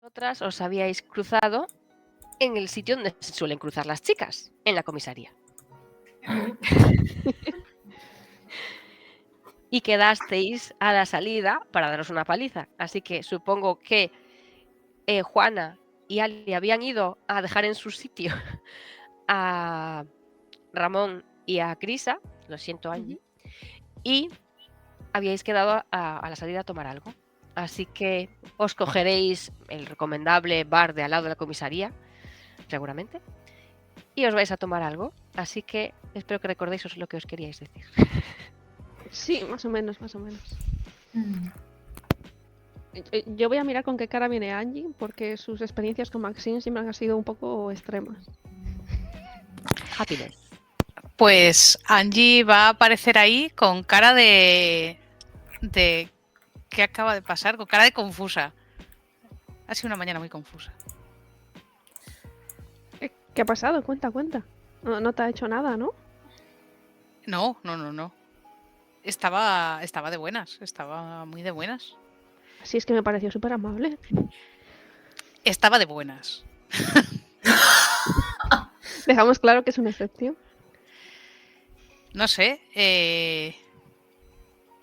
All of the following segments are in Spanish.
vosotras os habíais cruzado en el sitio donde se suelen cruzar las chicas, en la comisaría. Y quedasteis a la salida para daros una paliza. Así que supongo que Juana y Ali habían ido a dejar en su sitio a Ramón y a Crisa, lo siento Angie, y habíais quedado a la salida a tomar algo. Así que os cogeréis el recomendable bar de al lado de la comisaría, seguramente, y os vais a tomar algo. Así que espero que recordéis lo que os queríais decir. Sí, más o menos. Yo voy a mirar con qué cara viene Angie, porque sus experiencias con Maxine siempre han sido un poco extremas. Happiness. Pues Angie va a aparecer ahí con cara de ¿qué acaba de pasar? Con cara de confusa. Ha sido una mañana muy confusa. ¿Qué ha pasado? Cuenta. No te ha hecho nada, ¿no? No. Estaba de buenas, estaba muy de buenas. Así es que me pareció súper amable. Estaba de buenas. Dejamos claro que es una excepción. No sé,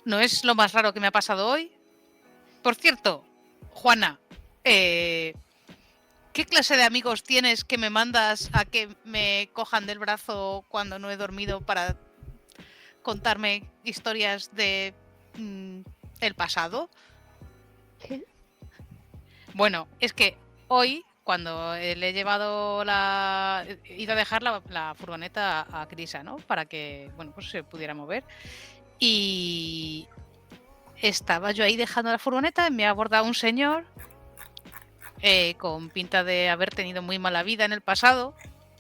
no es lo más raro que me ha pasado hoy. Por cierto, Juana, ¿qué clase de amigos tienes que me mandas a que me cojan del brazo cuando no he dormido para contarme historias de el pasado? ¿Qué? Bueno, es que hoy, cuando le he llevado he ido a dejar la furgoneta a Crisa, ¿no? Para que, bueno, pues se pudiera mover. Y estaba yo ahí dejando la furgoneta y me ha abordado un señor con pinta de haber tenido muy mala vida en el pasado.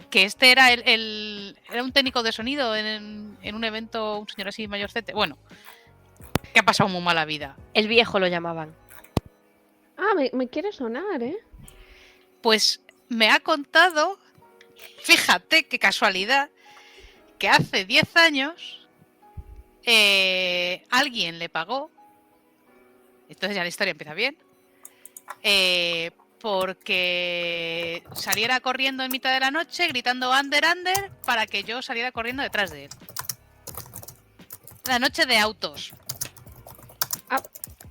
Que este era era un técnico de sonido en un evento, un señor así mayorcete. Bueno, que ha pasado muy mala vida. El viejo lo llamaban. Ah, me quiere sonar, ¿eh? Pues me ha contado, fíjate qué casualidad, que hace 10 años alguien le pagó, entonces ya la historia empieza bien, porque saliera corriendo en mitad de la noche gritando under, under, para que yo saliera corriendo detrás de él. La noche de autos. Ah,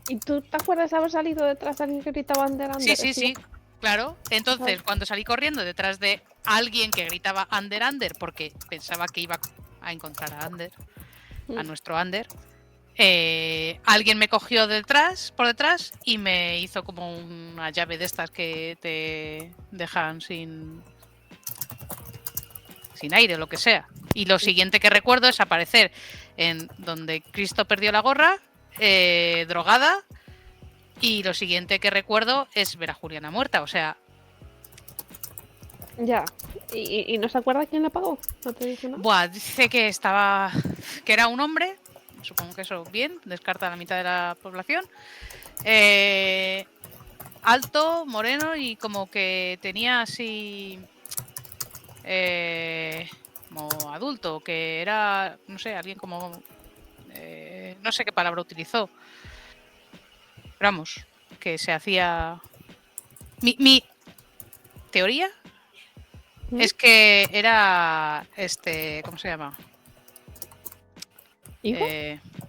¿y tú te acuerdas de haber salido detrás de alguien que gritaba under? Sí, claro. Entonces, cuando salí corriendo detrás de alguien que gritaba under, under, porque pensaba que iba a encontrar a Ander, a nuestro Ander, alguien me cogió por detrás y me hizo como una llave de estas que te dejan sin aire o lo que sea. Y lo siguiente que recuerdo es aparecer en donde Cristo perdió la gorra, drogada, y lo siguiente que recuerdo es ver a Juliana muerta, o sea... Ya. ¿Y no se acuerda quién la pagó? ¿No te dice nada? Buah, dice que era un hombre, supongo que eso bien, descarta a la mitad de la población, alto, moreno y como que tenía así como adulto, que era, no sé, alguien como no sé qué palabra utilizó, pero vamos, que se hacía... Mi teoría es que era ¿cómo se llama? ¿Hijo?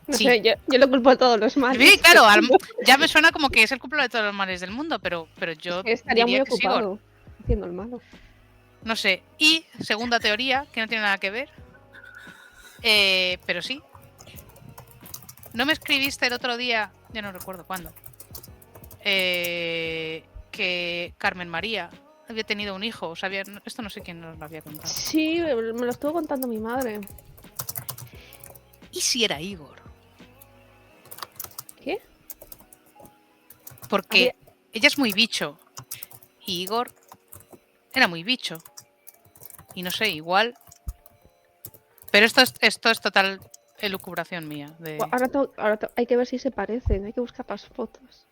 No sí. sé, yo lo culpo a todos los males. Sí, claro, ya me suena como que es el culpable de todos los males del mundo, pero yo estaría diría muy que sí, ocupado haciendo el malo. no sé. Y segunda teoría, que no tiene nada que ver, pero sí. ¿No me escribiste el otro día, ya no recuerdo cuándo, que Carmen María había tenido un hijo? O sea, esto no sé quién nos lo había contado. Sí, me lo estuvo contando mi madre. ¿Y si era Igor? ¿Qué? Porque ella es muy bicho y Igor era muy bicho. Y no sé, igual... Pero esto es total elucubración mía. Ahora hay que ver si se parecen, hay que buscar las fotos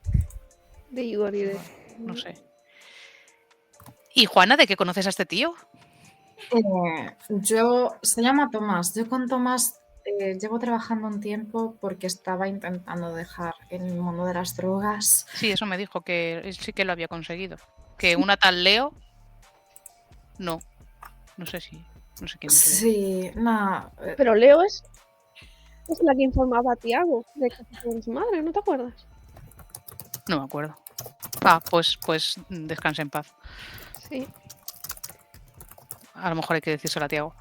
de Igor y de... No sé. ¿Y Juana, de qué conoces a este tío? Se llama Tomás. Yo con Tomás llevo trabajando un tiempo porque estaba intentando dejar el mundo de las drogas. Sí, eso me dijo que él sí que lo había conseguido. Que una tal Leo, no sé quién es Leo. Sí, nada. Pero Leo es la que informaba a Tiago de que se fue con su madre, ¿no te acuerdas? No me acuerdo. Pues descanse en paz. Sí. A lo mejor hay que decírselo a Tiago.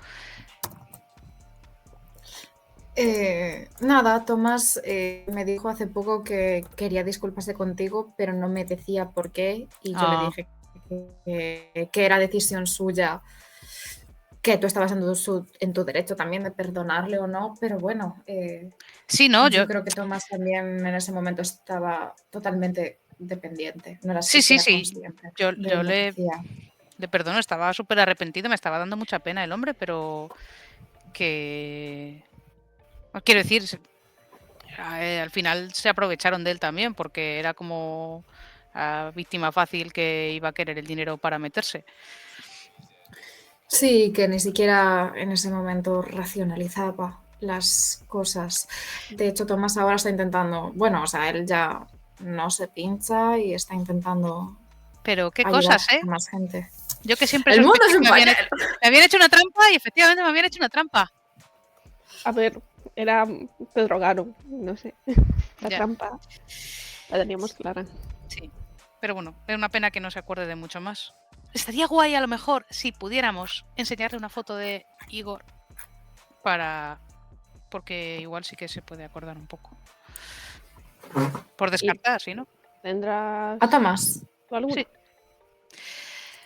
Nada, Tomás me dijo hace poco que quería disculparse contigo, pero no me decía por qué. Y yo le dije que era decisión suya, que tú estabas en tu derecho también de perdonarle o no, pero bueno, Sí, no, yo creo que Tomás también en ese momento estaba totalmente dependiente, no era Sí. siquiera consciente Yo de lo que le hacía. perdono, estaba súper arrepentido, me estaba dando mucha pena el hombre, pero que... Quiero decir, al final se aprovecharon de él también, porque era como víctima fácil que iba a querer el dinero para meterse. Sí, que ni siquiera en ese momento racionalizaba las cosas. De hecho, Tomás ahora está intentando, bueno, o sea, él ya no se pincha y está intentando Pero qué ayudar cosas, ¿eh? a más gente. Yo que siempre El mundo sospeché es un que pañal. me habían hecho una trampa y efectivamente me habían hecho una trampa. A ver, era Pedro Garo, no sé. La Ya. trampa la teníamos clara. Sí, pero bueno, es una pena que no se acuerde de mucho más. Estaría guay a lo mejor si pudiéramos enseñarle una foto de Igor porque igual sí que se puede acordar un poco. Por descartar, ¿sí, no? ¿Tendrás A Tomás. tú alguna? Sí.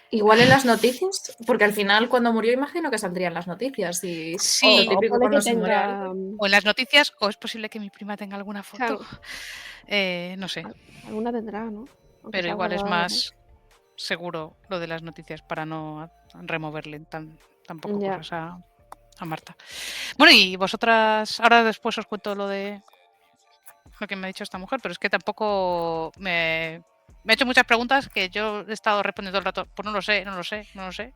Igual en las noticias, porque al final cuando murió imagino que saldrían las noticias y Sí. lo típico Puede cuando que se muere tenga alguien. O en las noticias, o es posible que mi prima tenga alguna foto. Claro. No sé, alguna tendrá, ¿no? Aunque pero sea igual es guardada, ¿no? más seguro lo de las noticias para no removerle tampoco Ya. cosas a Marta. Bueno, y vosotras, ahora después os cuento lo que me ha dicho esta mujer, pero es que tampoco me ha hecho muchas preguntas que yo he estado respondiendo todo el rato. Pues no lo sé.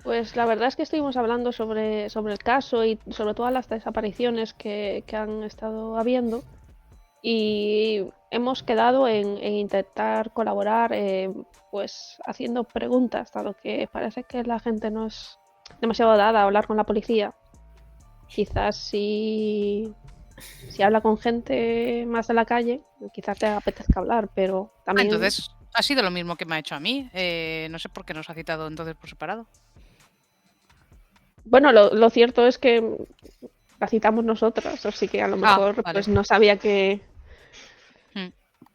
Pues la verdad es que estuvimos hablando sobre el caso y sobre todas las desapariciones que han estado habiendo y hemos quedado en intentar colaborar pues haciendo preguntas, dado que parece que la gente no es demasiado dada a hablar con la policía. Quizás si habla con gente más de la calle, quizás te apetezca hablar, pero también... Entonces, ha sido lo mismo que me ha hecho a mí. No sé por qué nos ha citado entonces por separado. Bueno, lo cierto es que la citamos nosotras, así que a lo mejor vale. pues no sabía que Hmm.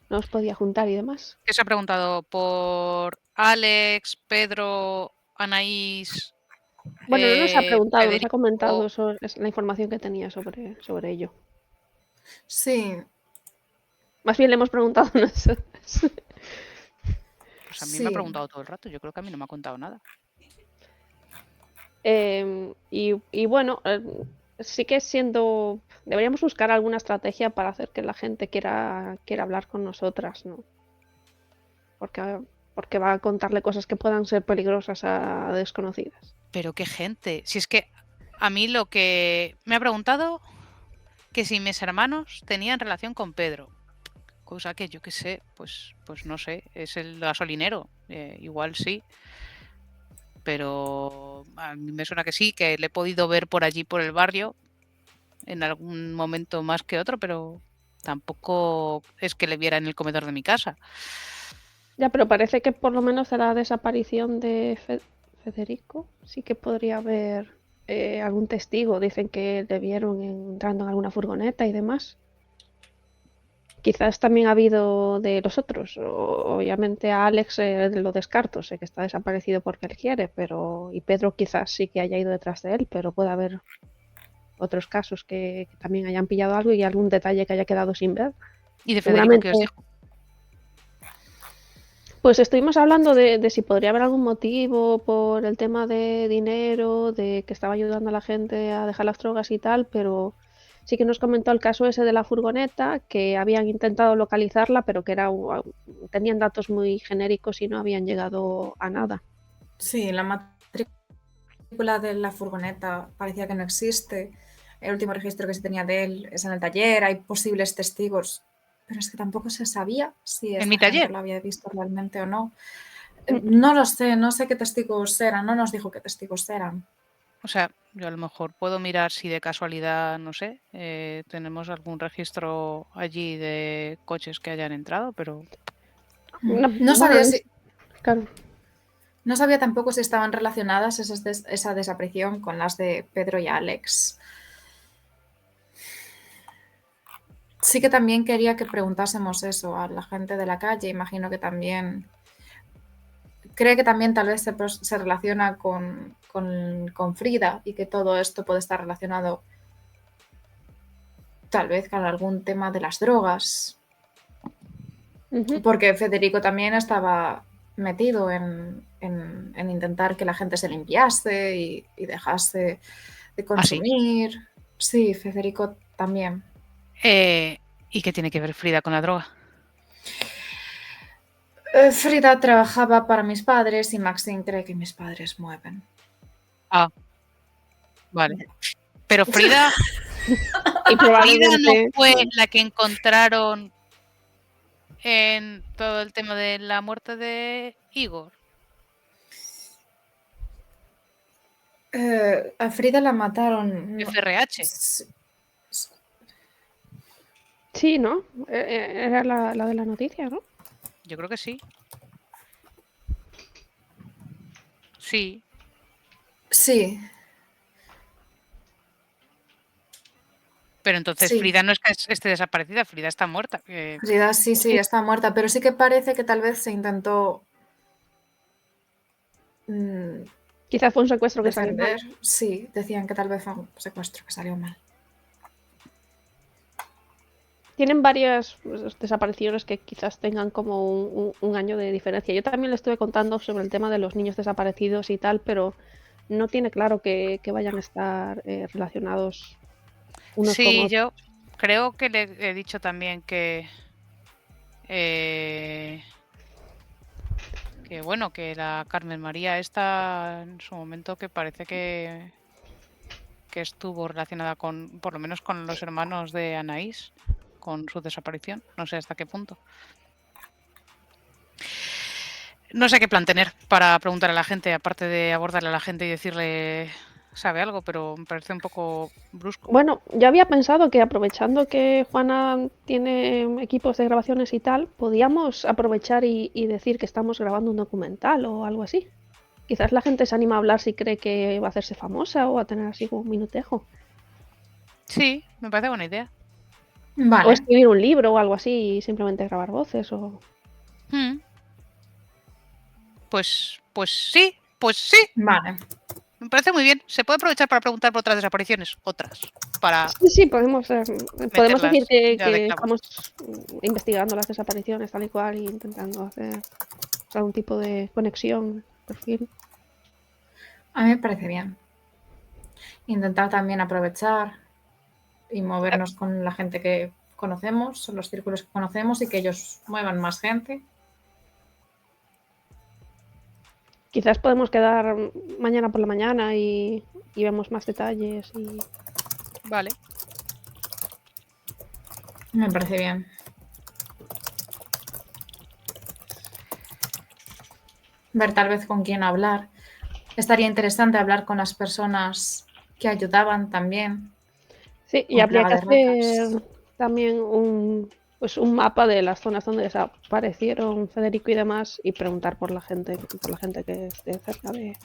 no os podía juntar y demás. ¿Qué se ha preguntado? ¿Por Alex, Pedro, Anaís? Bueno, no nos ha preguntado, nos ha Federico? comentado la información que tenía sobre ello. Sí. Más bien le hemos preguntado a nosotras. Pues a mí me ha preguntado todo el rato. Yo creo que a mí no me ha contado nada. Y bueno, sí que deberíamos buscar alguna estrategia para hacer que la gente quiera hablar con nosotras, ¿no? Porque va a contarle cosas que puedan ser peligrosas a desconocidas. Pero qué gente. Si es que a mí lo que me ha preguntado que si mis hermanos tenían relación con Pedro. Cosa que yo qué sé, pues no sé, es el gasolinero. Igual sí. Pero a mí me suena que sí, que le he podido ver por allí, por el barrio, en algún momento más que otro, pero tampoco es que le viera en el comedor de mi casa. Ya, pero parece que por lo menos de la desaparición de Federico sí que podría haber algún testigo. Dicen que le vieron entrando en alguna furgoneta y demás. Quizás también ha habido de los otros. Obviamente a Alex lo descarto, sé que está desaparecido porque él quiere, y Pedro quizás sí que haya ido detrás de él, pero puede haber otros casos que también hayan pillado algo y algún detalle que haya quedado sin ver. ¿Y de Federico qué os dijo? Pues estuvimos hablando de si podría haber algún motivo por el tema de dinero, de que estaba ayudando a la gente a dejar las drogas y tal, pero sí que nos comentó el caso ese de la furgoneta, que habían intentado localizarla, pero que tenían datos muy genéricos y no habían llegado a nada. Sí, la matrícula de la furgoneta parecía que no existe. el último registro que se tenía de él es en el taller, hay posibles testigos, pero es que tampoco se sabía si ¿En esta mi gente taller? lo había visto realmente o no. No lo sé, no sé qué testigos eran, no nos dijo qué testigos eran. O sea, yo a lo mejor puedo mirar si de casualidad, no sé, tenemos algún registro allí de coches que hayan entrado, pero No sabía si... Claro. No sabía tampoco si estaban relacionadas esa desaparición con las de Pedro y Alex. Sí que también quería que preguntásemos eso a la gente de la calle. Imagino que también... Cree que también tal vez se relaciona con Frida y que todo esto puede estar relacionado tal vez con algún tema de las drogas. Porque Federico también estaba metido en intentar que la gente se limpiase y dejase de consumir. Sí, Federico también. ¿Y qué tiene que ver Frida con la droga? Frida trabajaba para mis padres y Maxine cree que mis padres mueven. Ah, vale. Pero Frida, Y probablemente... Frida no fue la que encontraron en todo el tema de la muerte de Igor. A Frida la mataron. FRH. Sí, ¿no? Era la de la noticia, ¿no? Yo creo que sí. Sí. Sí. Pero entonces Sí. Frida no es que esté desaparecida, Frida está muerta. Frida sí, está muerta, pero sí que parece que tal vez se intentó Quizás fue un secuestro que salió defender. mal. Sí, decían que tal vez fue un secuestro que salió mal. Tienen varias desapariciones que quizás tengan como un año de diferencia. Yo también le estuve contando sobre el tema de los niños desaparecidos y tal, pero no tiene claro que vayan a estar relacionados unos con otros. Yo creo que le he dicho también que bueno, que la Carmen María esta en su momento que parece que estuvo relacionada con, por lo menos con los hermanos de Anaís, con su desaparición. No sé hasta qué punto. No sé qué plan tener para preguntar a la gente, aparte de abordarle a la gente y decirle sabe algo, pero me parece un poco brusco. Bueno, yo había pensado que aprovechando que Juana tiene equipos de grabaciones y tal, podíamos aprovechar y decir que estamos grabando un documental o algo así. Quizás la gente se anima a hablar si cree que va a hacerse famosa o a tener así como un minutejo. Sí, me parece buena idea. Vale. O escribir un libro o algo así y simplemente grabar voces o... Pues sí, pues sí. Vale. Me parece muy bien. Se puede aprovechar para preguntar por otras desapariciones. Para Sí, podemos decir que clavos. estamos investigando las desapariciones tal y cual y intentando hacer algún tipo de conexión, perfil. A mí me parece bien. Intentar también aprovechar y movernos con la gente que conocemos, son los círculos que conocemos y que ellos muevan más gente. Quizás podemos quedar mañana por la mañana y vemos más detalles y... Vale. Me parece bien. Ver tal vez con quién hablar. Estaría interesante hablar con las personas que ayudaban también. Sí, y habría que hacer también un mapa de las zonas donde desaparecieron Federico y demás y preguntar por la gente que esté cerca de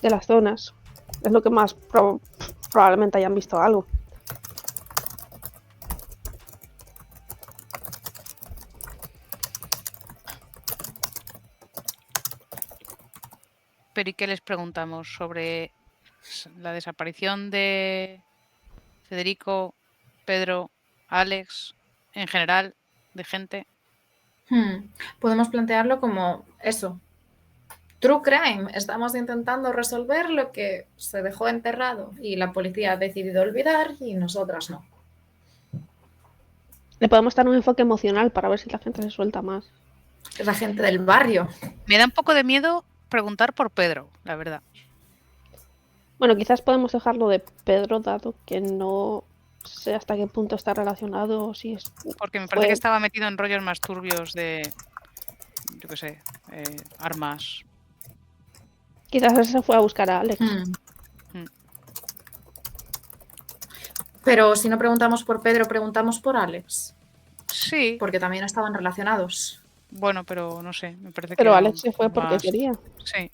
las zonas. Es lo que más probablemente hayan visto algo. Pero ¿y qué les preguntamos sobre la desaparición de Federico, Pedro, Alex, en general, de gente? Podemos plantearlo como eso. True crime. Estamos intentando resolver lo que se dejó enterrado y la policía ha decidido olvidar y nosotras no. Le podemos dar un enfoque emocional para ver si la gente se suelta más. Es la gente del barrio. Me da un poco de miedo preguntar por Pedro, la verdad. Bueno, quizás podemos dejarlo de Pedro, dado que no sé hasta qué punto está relacionado o si es... Porque me parece que estaba metido en rollos más turbios de, yo qué sé, armas. Quizás él se fue a buscar a Alex. Pero si no preguntamos por Pedro, preguntamos por Alex. Sí. Porque también estaban relacionados. Bueno, pero no sé, me parece que Pero era Alex se fue porque más- quería. Sí.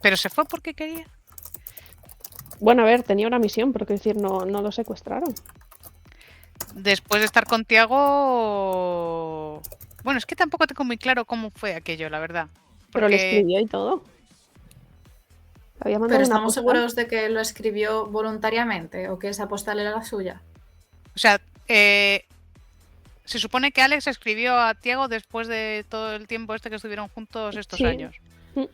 ¿Pero se fue porque quería? Bueno, a ver, tenía una misión, pero quiero decir, no lo secuestraron. Después de estar con Tiago... Bueno, es que tampoco tengo muy claro cómo fue aquello, la verdad. Pero le Porque- escribió y todo. Había mandado Pero una estamos postal. seguros de que lo escribió voluntariamente o que esa postal era la suya. O sea, se supone que Alex escribió a Tiago después de todo el tiempo que estuvieron juntos estos Sí. años. Mm.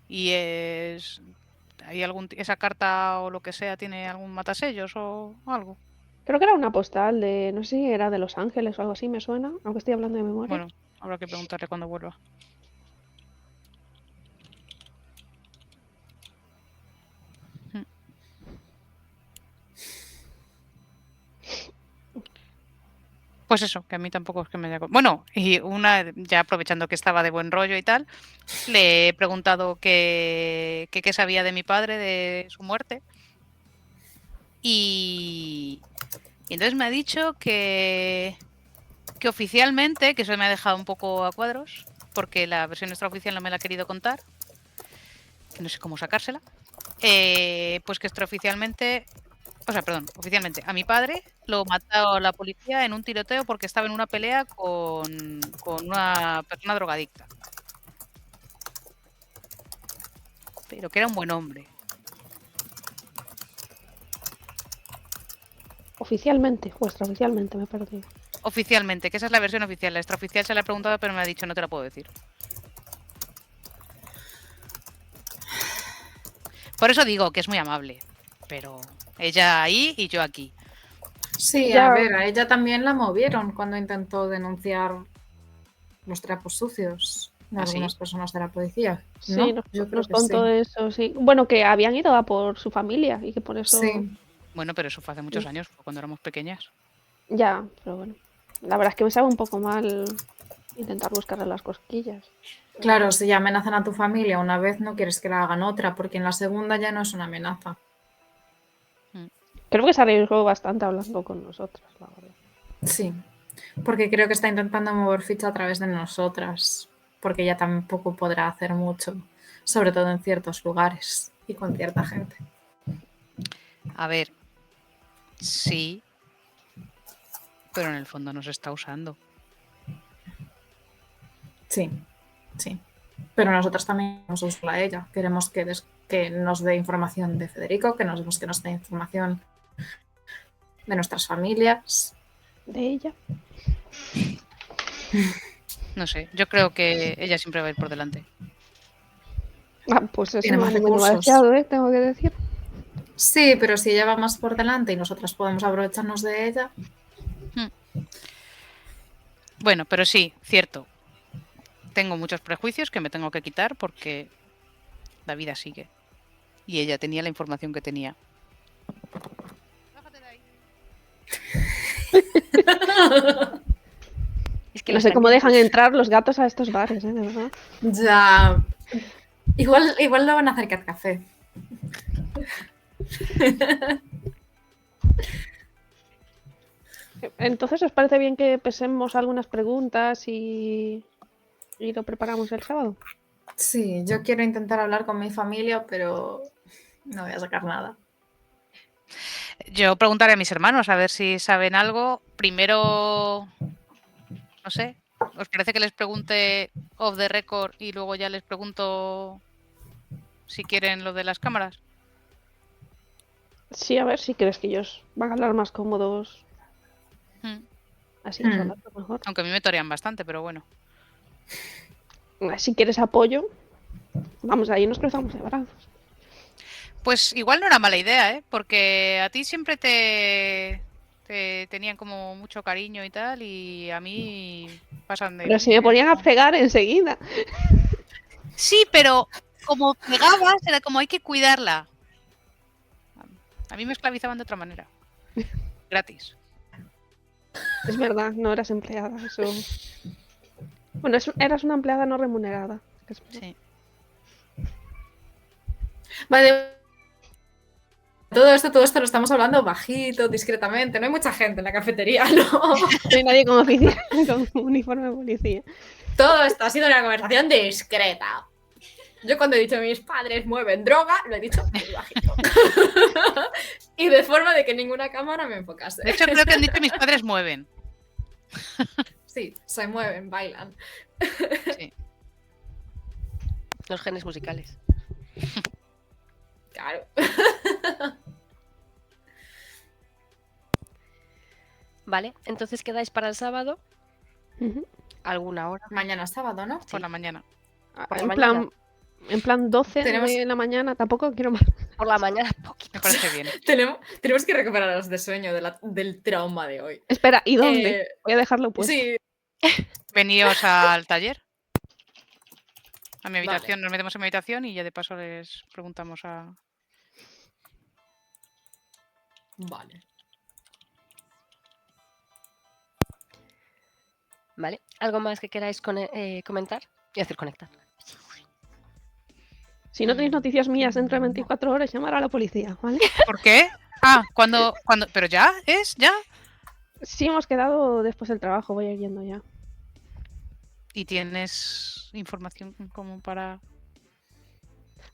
Y ¿hay esa carta o lo que sea tiene algún matasellos o algo? Creo que era una postal de, no sé si era de Los Ángeles o algo así, me suena, aunque estoy hablando de memoria. Bueno, habrá que preguntarle cuando vuelva. Pues eso, que a mí tampoco es que me haya... Bueno, y ya aprovechando que estaba de buen rollo y tal, le he preguntado qué sabía de mi padre, de su muerte. Y entonces me ha dicho que oficialmente, que eso me ha dejado un poco a cuadros, porque la versión extraoficial no me la ha querido contar, que no sé cómo sacársela, pues que extraoficialmente... O sea, perdón, oficialmente, a mi padre lo mató la policía en un tiroteo porque estaba en una pelea con una persona drogadicta. Pero que era un buen hombre. Oficialmente, o extraoficialmente, me he perdido. Oficialmente, que esa es la versión oficial. La extraoficial se la he preguntado, pero me ha dicho no te la puedo decir. Por eso digo que es muy amable. Pero ella ahí y yo aquí. Sí, Ya. a ver, a ella también la movieron cuando intentó denunciar los trapos sucios de ¿Ah, sí? algunas personas de la policía. Sí, ¿No? Yo creo nos que contó sí. eso, sí. Bueno, que habían ido a por su familia y que por eso... Sí. Bueno, pero eso fue hace muchos años, fue cuando éramos pequeñas. Ya, pero bueno. La verdad es que me sabe un poco mal intentar buscarle las cosquillas. Claro, si ya amenazan a tu familia una vez, no quieres que la hagan otra, porque en la segunda ya no es una amenaza. Creo que se arriesgó bastante hablando con nosotras, la verdad. Sí, porque creo que está intentando mover ficha a través de nosotras, porque ella tampoco podrá hacer mucho, sobre todo en ciertos lugares y con cierta gente. A ver, sí, pero en el fondo nos está usando. Sí, sí. Pero nosotras también nos usarla a ella. Queremos que nos dé información de Federico, que nos dé información de nuestras familias. De ella. No sé, yo creo que ella siempre va a ir por delante. Ah, pues eso Tiene no más me recursos. demasiado, tengo que decir. Sí, pero si ella va más por delante y nosotras podemos aprovecharnos de ella. Bueno, pero sí, cierto. Tengo muchos prejuicios que me tengo que quitar porque la vida sigue. Y ella tenía la información que tenía. Bájate de ahí. Es que No los sé cómo dejan caninos- entrar los gatos a estos bares, de verdad. Ya. Igual lo van a acercar café. Entonces, ¿os parece bien que pesemos algunas preguntas y lo preparamos el sábado? Sí, yo quiero intentar hablar con mi familia, pero no voy a sacar nada. Yo preguntaré a mis hermanos a ver si saben algo. Primero, no sé, ¿os parece que les pregunte off the record y luego ya les pregunto si quieren lo de las cámaras? Sí, a ver si crees que ellos van a hablar más cómodos. Así a solas, a lo mejor. Aunque a mí me torean bastante, pero bueno. Si quieres apoyo, vamos ahí, nos cruzamos de brazos. Pues igual no era mala idea, ¿eh? Porque a ti siempre te tenían como mucho cariño y tal, y a mí pasan de... Pero si me ponían a fregar enseguida. Sí, pero como pegabas, era como hay que cuidarla. A mí me esclavizaban de otra manera. Gratis. Es verdad, no eras empleada. Eso. Bueno, eras una empleada no remunerada. Sí. Vale. Todo esto lo estamos hablando bajito, discretamente. No hay mucha gente en la cafetería, ¿no? No hay nadie con oficina, con uniforme de policía. Todo esto ha sido una conversación discreta. Yo cuando he dicho mis padres mueven droga, lo he dicho muy bajito. Y de forma de que ninguna cámara me enfocase. De hecho, creo que han dicho mis padres mueven. Sí, se mueven, bailan. Sí. Los genes musicales. Claro. Vale, entonces quedáis para el sábado, Ujú. alguna hora. Mañana es sábado, ¿no? Por la mañana. Por la En mañana. plan 12 Tenemos- de la mañana, tampoco quiero más. Por la mañana, poquito. Me parece bien. Tenemos que recuperarnos de sueño del trauma de hoy. Espera, ¿y dónde? Eh, Voy a dejarlo puesto. Sí, Veníos al taller. A mi Vale. habitación, nos metemos en mi habitación y ya de paso les preguntamos a... vale. Vale, ¿algo más que queráis comentar? Y decir conectar. Si no tenéis noticias mías dentro de 24 horas, llamar a la policía, ¿vale? ¿Por qué? Ah, cuando... ¿Pero ya? ¿Es? ¿Ya? Sí, hemos quedado después del trabajo, voy a ir yendo ya. ¿Y tienes información como para...?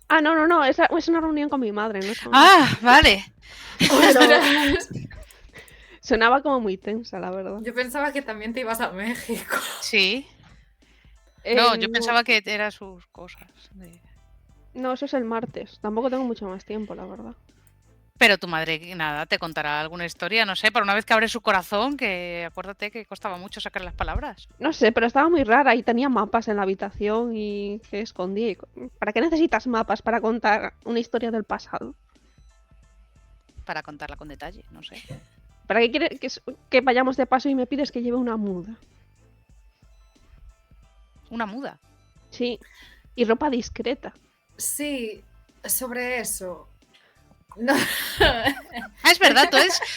Ah, no, es una reunión con mi madre, ¿no? Ah, vale. Sonaba como muy tensa, la verdad. Yo pensaba que también te ibas a México. Sí. No, Eh, yo pensaba que eran sus cosas. No, eso es el martes. Tampoco tengo mucho más tiempo, la verdad. Pero tu madre, nada, te contará alguna historia, no sé, para una vez que abre su corazón, que acuérdate que costaba mucho sacar las palabras. No sé, pero estaba muy rara y tenía mapas en la habitación y que escondía. ¿Para qué necesitas mapas para contar una historia del pasado? Para contarla con detalle, no sé. ¿Para qué quieres que vayamos de paso y me pides que lleve una muda? Una muda. Sí, y ropa discreta. Sí, sobre eso. No. Ah, es verdad,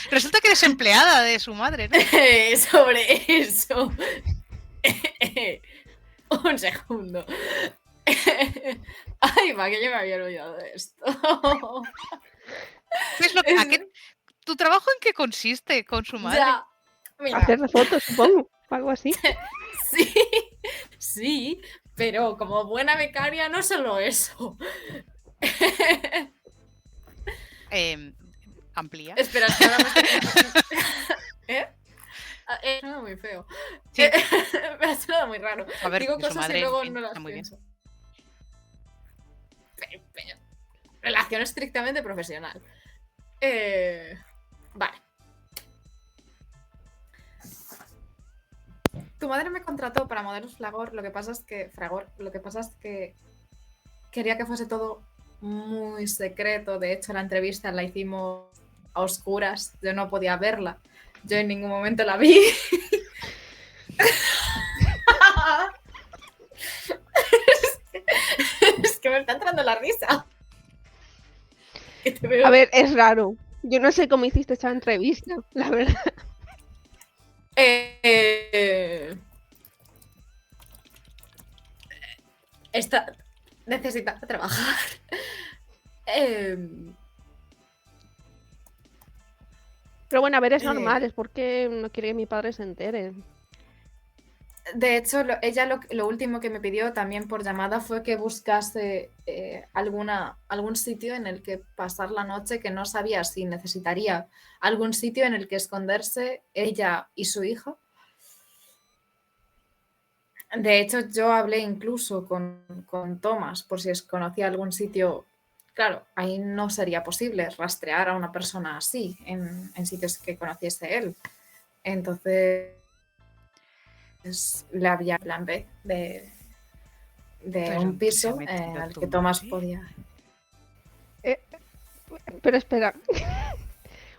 resulta que eres empleada de su madre, ¿no? Sobre eso. Un segundo. Ay, va, que yo me había olvidado de esto. ¿Qué es lo que, ¿Tu trabajo en qué consiste con su madre? Ya, mira, Hacer fotos, supongo. Algo así. sí, pero como buena becaria no solo eso. Amplía. Espera, es que ahora me estoy... ¿Eh? Suena muy feo. Sí. Me ha sonado muy raro. A ver, Digo de su cosas madre, y luego en fin, no las está muy bien. pienso. Relación estrictamente profesional. Vale. Tu madre me contrató para Modelos Fragor, lo que pasa es que quería que fuese todo muy secreto. De hecho, la entrevista la hicimos a oscuras. Yo no podía verla. Yo en ningún momento la vi. Es que me está entrando la risa. Que te veo. A ver, es raro. Yo no sé cómo hiciste esa entrevista, la verdad. Necesita trabajar. Pero bueno, a ver, es normal, es porque no quiere que mi padre se entere. De hecho, ella lo último que me pidió también por llamada fue que buscase algún sitio en el que pasar la noche, que no sabía si necesitaría algún sitio en el que esconderse ella y su hija. De hecho, yo hablé incluso con Thomas por si conocía algún sitio. Claro, ahí no sería posible rastrear a una persona así en sitios que conociese él. Entonces, le había plan B de Pero un piso se ha metido en el tu que Thomas madre. podía. Pero espera.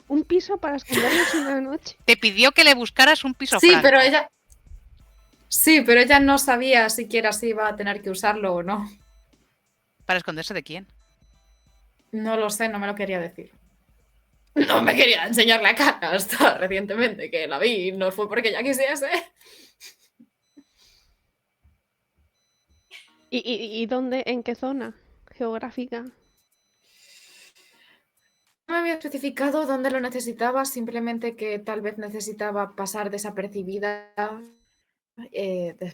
¿Un piso para escondernos una noche? Te pidió que le buscaras un piso Sí, franco. pero ella no sabía siquiera si iba a tener que usarlo o no. ¿Para esconderse de quién? No lo sé, no me lo quería decir. No me quería enseñar la cara hasta recientemente que la vi. No fue porque ya quisiese. ¿Y dónde, en qué zona geográfica? No me había especificado dónde lo necesitaba, simplemente que tal vez necesitaba pasar desapercibida.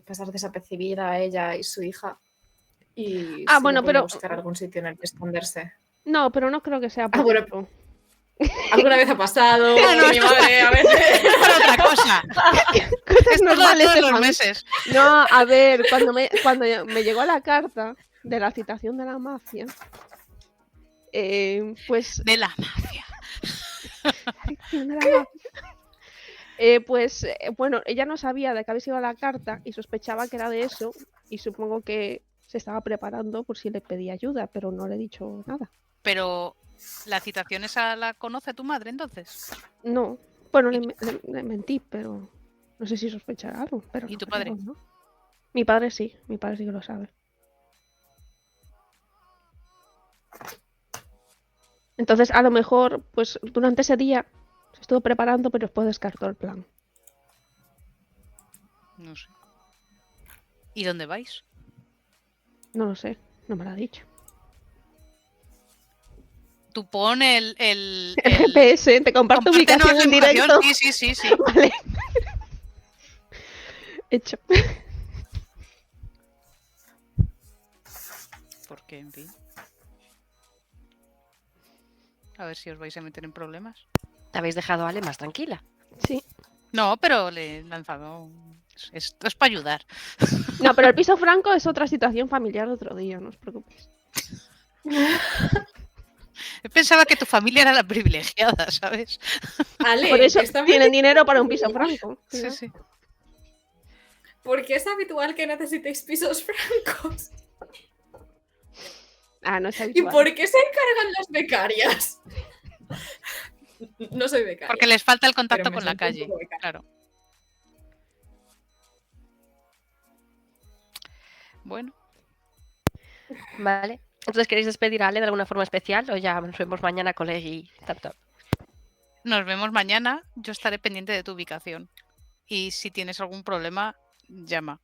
Pasar desapercibida a ella y su hija. Y Ah, si bueno, podía pero buscar algún sitio en el que esconderse. no, pero no creo que sea por bueno. eso. Alguna vez ha pasado. Ah, no, mi esto madre a veces. Es para otra cosa. Cosas Esto es normales todos de los familia. meses. No, a ver, cuando me llegó la carta de la citación de la mafia, pues De la mafia. citación de la mafia. Bueno, ella no sabía de qué había sido la carta y sospechaba que era de eso y supongo que se estaba preparando por si le pedía ayuda, pero no le he dicho nada. Pero la citación esa la conoce tu madre entonces. No, bueno, le mentí, pero no sé si sospechará algo. Pero ¿Y no tu creo, padre? ¿no? Mi padre sí que lo sabe. Entonces, a lo mejor, pues durante ese día se estuvo preparando, pero después descartó el plan. No sé. ¿Y dónde vais? No lo sé, no me lo ha dicho. Tú pon el GPS, te comparto compártenos ubicación la en directo. ubicación. Sí. Vale. Hecho. Porque, en fin. A ver si os vais a meter en problemas. Te habéis dejado a Ale más tranquila. Sí. No, pero le he lanzado. Esto es para ayudar. No, pero el piso franco es otra situación familiar de otro día, no os preocupéis. Pensaba que tu familia era la privilegiada, ¿sabes? Ale, Por eso está muy tienen bien. dinero para un piso franco. Sí. Porque es habitual que necesitéis pisos francos. Ah, no es ¿Y habitual. por qué se encargan las becarias? No soy becaria. Porque les falta el contacto pero me con la siento un calle. poco becaria. Claro. Bueno, Vale. Entonces, ¿queréis despedir a Ale de alguna forma especial o ya nos vemos mañana, colegui? Tap. nos vemos mañana. Yo estaré pendiente de tu ubicación. Y si tienes algún problema, llama.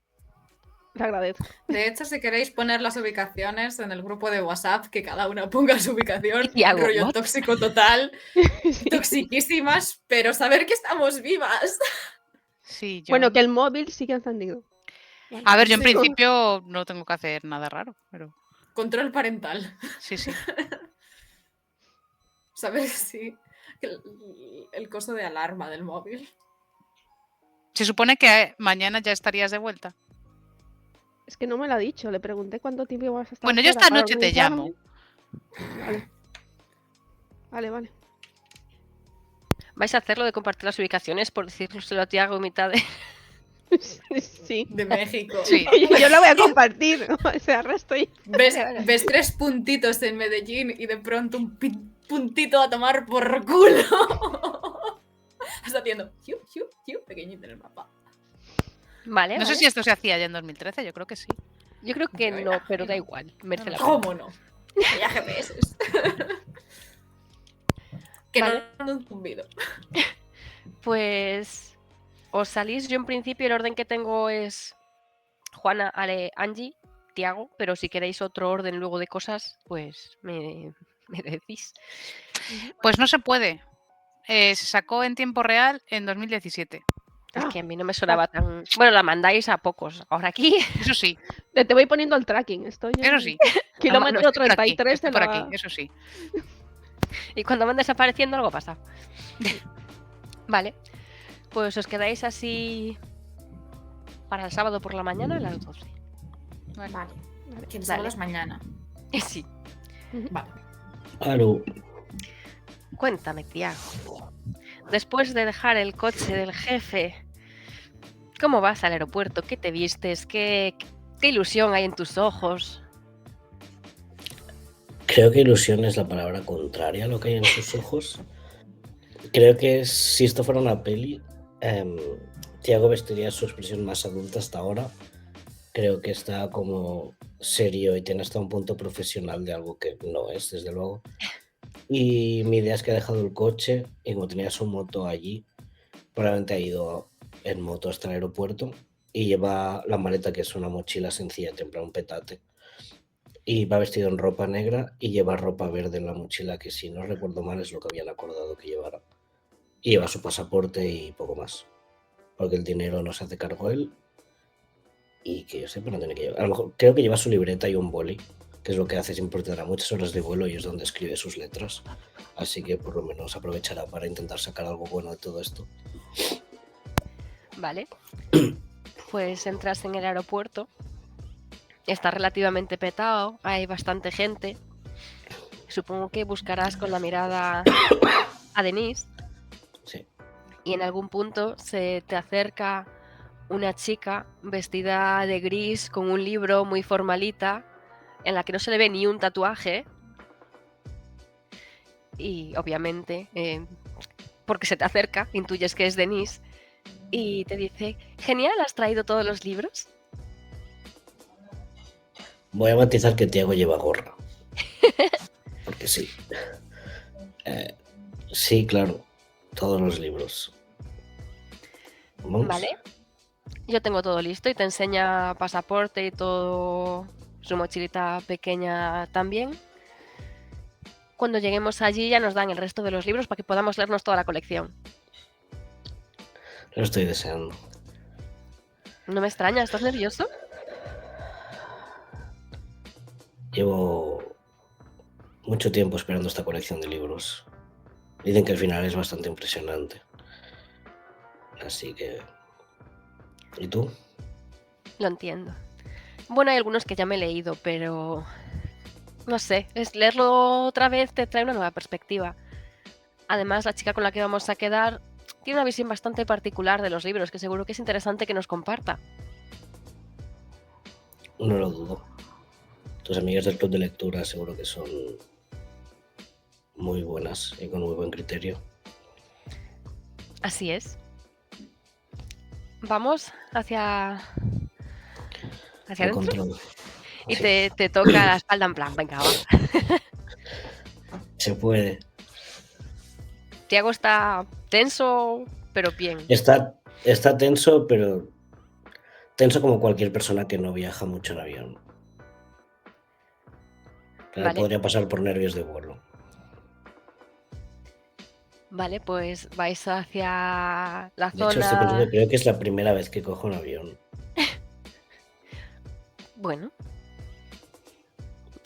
Le agradezco. De hecho, si queréis poner las ubicaciones en el grupo de WhatsApp, que cada una ponga su ubicación, Y hago, rollo ¿what? tóxico total, Sí. toxiquísimas, pero saber que estamos vivas. Sí, yo. Bueno, que el móvil sigue encendido. Vale. A ver, yo en Sí. principio no tengo que hacer nada raro, pero Control parental. sí. Saber si el coso de alarma del móvil. Se supone que mañana ya estarías de vuelta. Es que no me lo ha dicho. Le pregunté cuánto tiempo ibas a estar. Bueno, yo fuera esta para noche te organizarme. llamo. Vale. ¿Vais a hacerlo de compartir las ubicaciones por decírselo a Tiago en mitad de... Sí. De México. Sí. Yo lo voy a compartir. O sea, resto y... Ves 3 puntitos en Medellín y de pronto un puntito a tomar por culo. Estás haciendo pequeñito en el mapa. Vale, No sé vale. si esto se hacía ya en 2013, yo creo que sí. Yo creo que Yo no, imagino. pero da igual. Merece la pena. ¿Cómo no? Ya GPS. Que Vale. no han zumbido. Pues os salís. Yo en principio el orden que tengo es Juana, Ale, Angie, Tiago, pero si queréis otro orden luego de cosas, pues me decís. Pues no se puede. Se sacó en tiempo real en 2017. Es Ah, que a mí no me sonaba tan... Bueno, la mandáis a pocos. Ahora aquí... Eso sí, te voy poniendo el tracking. Estoy en eso sí. kilómetro No, estoy por aquí, 33 estoy de por la... aquí, eso sí. Y cuando van desapareciendo algo pasa. Vale. Pues os quedáis así para el sábado por la mañana a las 12. Vale. Que el Dale. sábado es mañana. Sí. Vale. Aló. Cuéntame, Tiago. Después de dejar el coche del jefe, ¿cómo vas al aeropuerto? ¿Qué te vistes? ¿Qué ilusión hay en tus ojos? Creo que ilusión es la palabra contraria a lo que hay en sus ojos. Creo que si esto fuera una peli, Tiago vestiría su expresión más adulta hasta ahora. Creo que está como serio y tiene hasta un punto profesional de algo que no es, desde luego. Y mi idea es que ha dejado el coche y como tenía su moto allí, probablemente ha ido en moto hasta el aeropuerto y lleva la maleta, que es una mochila sencilla, en plan un petate. Y va vestido en ropa negra y lleva ropa verde en la mochila, que si no recuerdo mal es lo que habían acordado que llevara. Y lleva su pasaporte y poco más. Porque el dinero no se hace cargo él. Y que yo sepa, no tiene que llevar. A lo mejor creo que lleva su libreta y un boli, que es lo que hace, siempre tendrá muchas horas de vuelo y es donde escribe sus letras. Así que por lo menos aprovechará para intentar sacar algo bueno de todo esto. Vale. Pues entras en el aeropuerto. Está relativamente petado, hay bastante gente. Supongo que buscarás con la mirada a Denise. Sí. Y en algún punto se te acerca una chica vestida de gris con un libro muy formalita, en la que no se le ve ni un tatuaje. Y obviamente, porque se te acerca, intuyes que es Denise. Y te dice, genial, ¿has traído todos los libros? Voy a matizar que Tiago lleva gorra. Porque sí. Sí, claro. Todos los libros. ¿Vamos? Vale. Yo tengo todo listo y te enseña pasaporte y todo, su mochilita pequeña también. Cuando lleguemos allí ya nos dan el resto de los libros para que podamos leernos toda la colección. Lo estoy deseando. No me extraña, ¿estás nervioso? Llevo mucho tiempo esperando esta colección de libros. Dicen que el final es bastante impresionante. Así que... ¿Y tú? Lo entiendo. Bueno, hay algunos que ya me he leído, pero... no sé, leerlo otra vez te trae una nueva perspectiva. Además, la chica con la que vamos a quedar tiene una visión bastante particular de los libros, que seguro que es interesante que nos comparta. No lo dudo. Tus amigas del club de lectura seguro que son muy buenas y con muy buen criterio. Así es. Vamos hacia El adentro control. y Sí, te toca la espalda en plan, venga, va. se puede. Tiago está tenso, pero bien. Está tenso, pero tenso como cualquier persona que no viaja mucho en avión. Claro, Vale. podría pasar por nervios de vuelo. Vale, pues vais hacia la De hecho, estoy zona... pensando, creo que es la primera vez que cojo un avión. Bueno.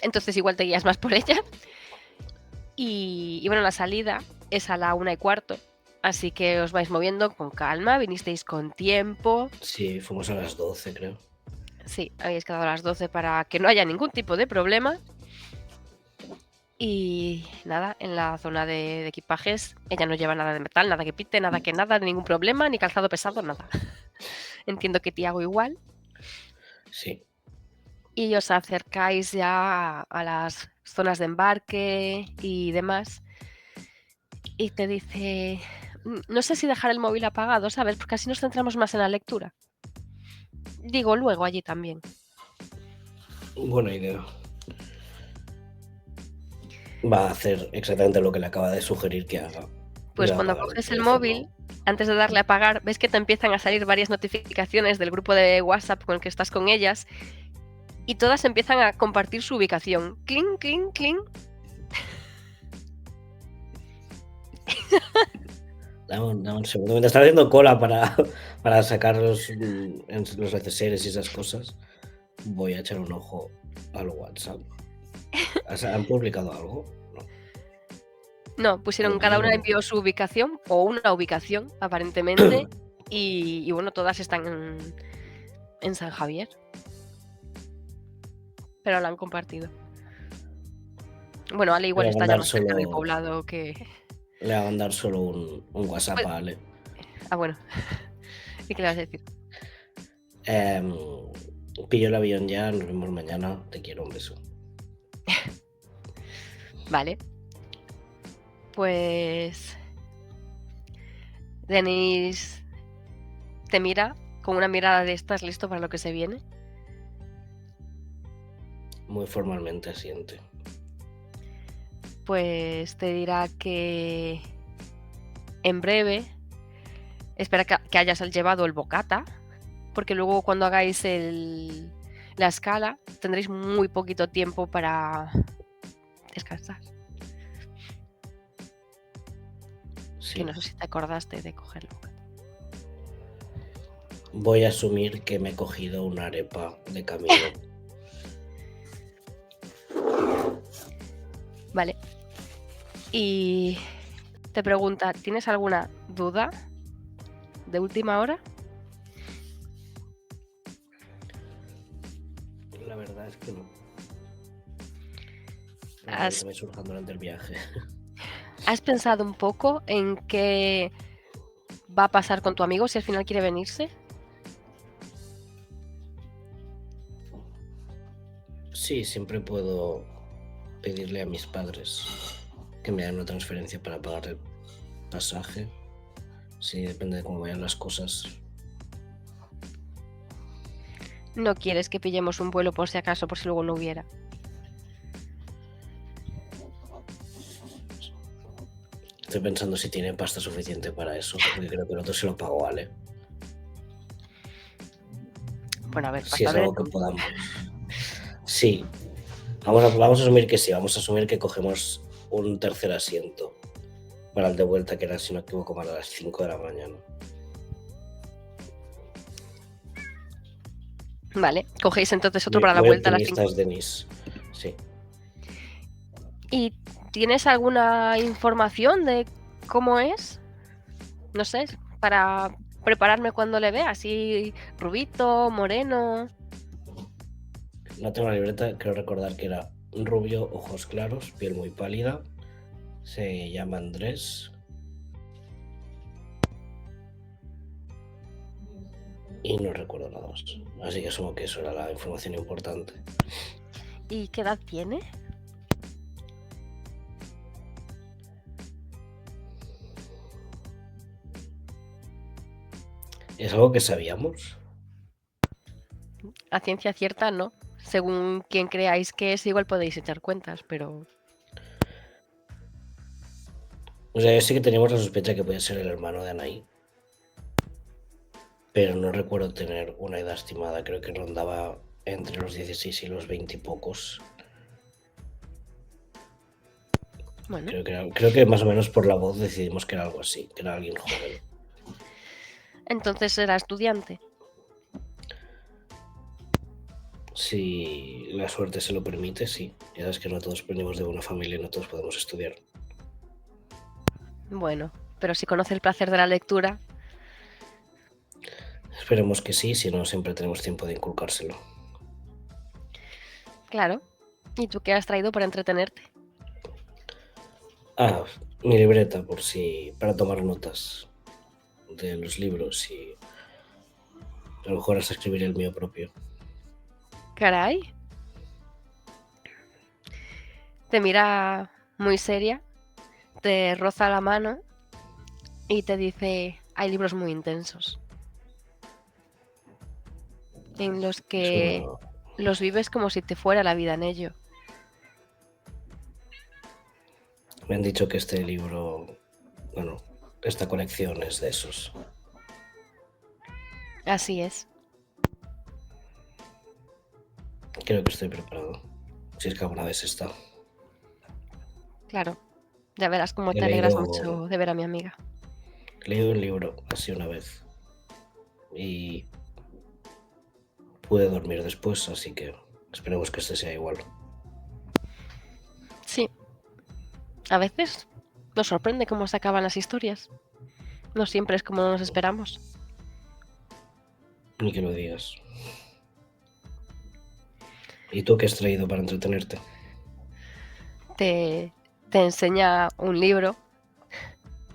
Entonces igual te guías más por ella. Y bueno, la salida es a la 1:15. Así que os vais moviendo con calma, vinisteis con tiempo. Sí, fuimos a las 12, creo. Sí, habéis quedado a las 12 para que no haya ningún tipo de problema. Y nada, en la zona de equipajes, ella no lleva nada de metal, nada que pite, nada que nada, ningún problema, ni calzado pesado, nada. Entiendo que Tiago igual. Sí. Y os acercáis ya a las zonas de embarque y demás. Y te dice, no sé si dejar el móvil apagado, ¿sabes? Porque así nos centramos más en la lectura. Digo, luego allí también. Buena idea. Va a hacer exactamente lo que le acaba de sugerir que haga. Pues Le va a cuando apagar coges el teléfono. móvil, antes de darle a apagar, ves que te empiezan a salir varias notificaciones del grupo de WhatsApp con el que estás con ellas y todas empiezan a compartir su ubicación. Cling, cling, cling. Dame un segundo. Mientras estaba haciendo cola para sacar los accesorios y esas cosas, voy a echar un ojo al WhatsApp. ¿Han publicado algo? No. No, pusieron, cada una envió su ubicación o una ubicación, aparentemente, y bueno, todas están en San Javier. Pero la han compartido. Bueno, Ale igual Le voy a está ya mandar más cerca del solo- poblado que... Le va a mandar solo un WhatsApp Pues- a Ale. Ah, bueno. ¿Y qué le vas a decir? Pillo el avión ya, nos vemos mañana. Te quiero, un beso. Vale. Pues... Denise te mira con una mirada de estás listo para lo que se viene. Muy formalmente asiente. Pues te dirá que en breve espera que hayas llevado el bocata, porque luego cuando hagáis la escala tendréis muy poquito tiempo para descansar. Sí. Que no sé si te acordaste de cogerlo. Voy a asumir que me he cogido una arepa de camino. Vale. Y te pregunta, ¿tienes alguna duda de última hora? La verdad es que no. Has- Que me surjan durante el viaje. ¿Has pensado un poco en qué va a pasar con tu amigo si al final quiere venirse? Sí, siempre puedo pedirle a mis padres que me hagan una transferencia para pagar el pasaje. Sí, depende de cómo vayan las cosas. No quieres que pillemos un vuelo por si acaso, por si luego no hubiera. Estoy pensando si tiene pasta suficiente para eso, porque creo que el otro se lo pagó, ¿vale? Bueno, a ver, Si es pasta algo que podamos. Sí. Vamos a asumir que sí. Vamos a asumir que cogemos un tercer asiento para el de vuelta, que era, si no me equivoco, para las 5 de la mañana. Vale, cogéis entonces otro para la vuelta a las 5. Denis. Sí. ¿Y tienes alguna información de cómo es? No sé, para prepararme cuando le vea, así rubito, moreno. No tengo la libreta, creo recordar que era un rubio, ojos claros, piel muy pálida. Se llama Andrés. Y no recuerdo nada más. Así que asumo que eso era la información importante. ¿Y qué edad tiene? ¿Es algo que sabíamos? A ciencia cierta no. Según quien creáis que es, igual podéis echar cuentas, pero... O sea, yo sí que teníamos la sospecha que podía ser el hermano de Anaí. Pero no recuerdo tener una edad estimada. Creo que rondaba entre los 16 y los 20 y pocos. Bueno, Creo que más o menos por la voz decidimos que era algo así, que era alguien joven. entonces era estudiante. Si la suerte se lo permite, sí. Ya sabes que no todos venimos de buena familia y no todos podemos estudiar. Bueno, pero si conoce el placer de la lectura, Esperemos que sí, si no siempre tenemos tiempo de inculcárselo. claro. ¿Y tú qué has traído para entretenerte? Ah, mi libreta para tomar notas de los libros y a lo mejor hasta escribir el mío propio. Caray. Te mira muy seria, te roza la mano y te dice, hay libros muy intensos, en los que Eso los vives como si te fuera la vida en ello. me han dicho que este libro, bueno, esta colección es de esos. Así es. Creo que estoy preparado. Si es que alguna vez está. Claro. Ya verás cómo He te alegras leído- mucho de ver a mi amiga. Leí un libro así una vez y pude dormir después, así que esperemos que este sea igual. Sí. A veces nos sorprende cómo se acaban las historias. No siempre es como nos esperamos. Ni que lo digas. ¿Y tú qué has traído para entretenerte? Te enseña un libro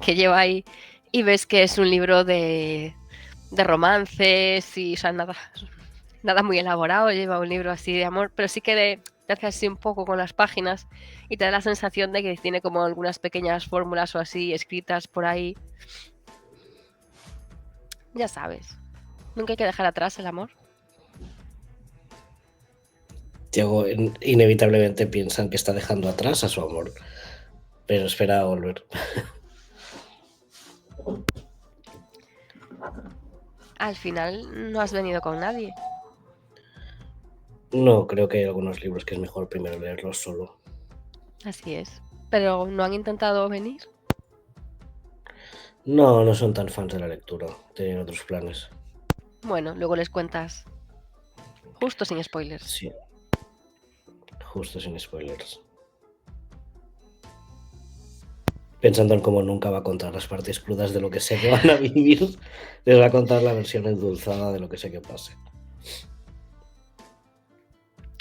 que lleva ahí y ves que es un libro de romances y, o sea, nada muy elaborado, lleva un libro así de amor, pero sí que te hace así un poco con las páginas y te da la sensación de que tiene como algunas pequeñas fórmulas o así escritas por ahí. Ya sabes, nunca hay que dejar atrás el amor. Diego inevitablemente piensan que está dejando atrás a su amor, pero espera a volver. Al final no has venido con nadie. No, creo que hay algunos libros que es mejor primero leerlos solo. Así es. Pero no han intentado venir. No, no son tan fans de la lectura, tienen otros planes. Bueno, luego les cuentas. Justo sin spoilers. Sí, justo sin spoilers. Pensando en cómo nunca va a contar las partes crudas de lo que sé que van a vivir, les va a contar la versión endulzada de lo que sé que pase.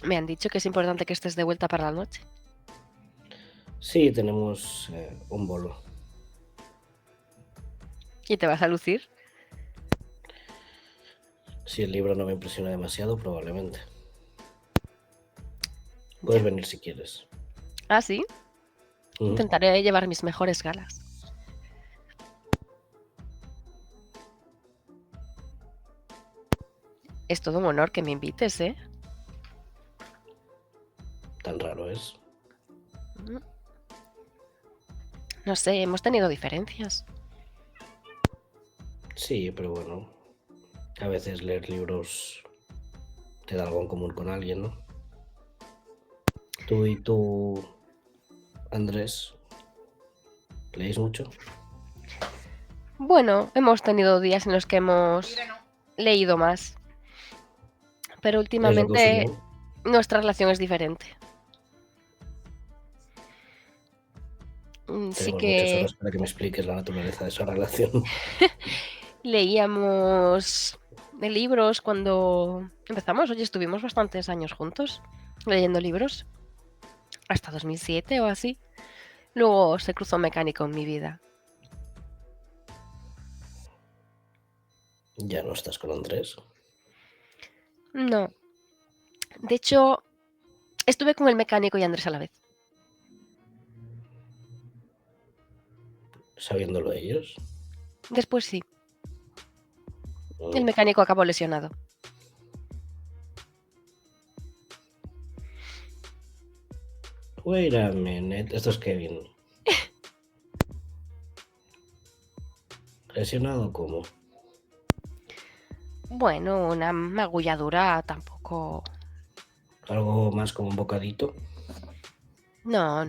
Me han dicho que es importante que estés de vuelta para la noche. Sí, tenemos un bolo. ¿Y te vas a lucir? Si el libro no me impresiona demasiado, probablemente. Puedes venir si quieres. ¿Ah, sí? Intentaré llevar mis mejores galas. Es todo un honor que me invites, ¿eh? Tan raro es. No sé, hemos tenido diferencias. Sí, pero bueno. A veces leer libros te da algo en común con alguien, ¿no? Tú, Andrés, ¿leéis mucho? Bueno, hemos tenido días en los que hemos leído más. Pero últimamente nuestra relación es diferente. Sí Tenemos que muchas horas para que me expliques la naturaleza de esa relación. leíamos de libros cuando empezamos. Oye, estuvimos bastantes años juntos leyendo libros. Hasta 2007 o así. Luego se cruzó Mecánico en mi vida. ¿Ya no estás con Andrés? No. De hecho, estuve con el Mecánico y Andrés a la vez. ¿Sabiéndolo ellos? Después sí. El Mecánico acabó lesionado. Wait a minute. Esto es Kevin. ¿Lesionado cómo? Bueno, una magulladura tampoco. ¿Algo más como un bocadito? No.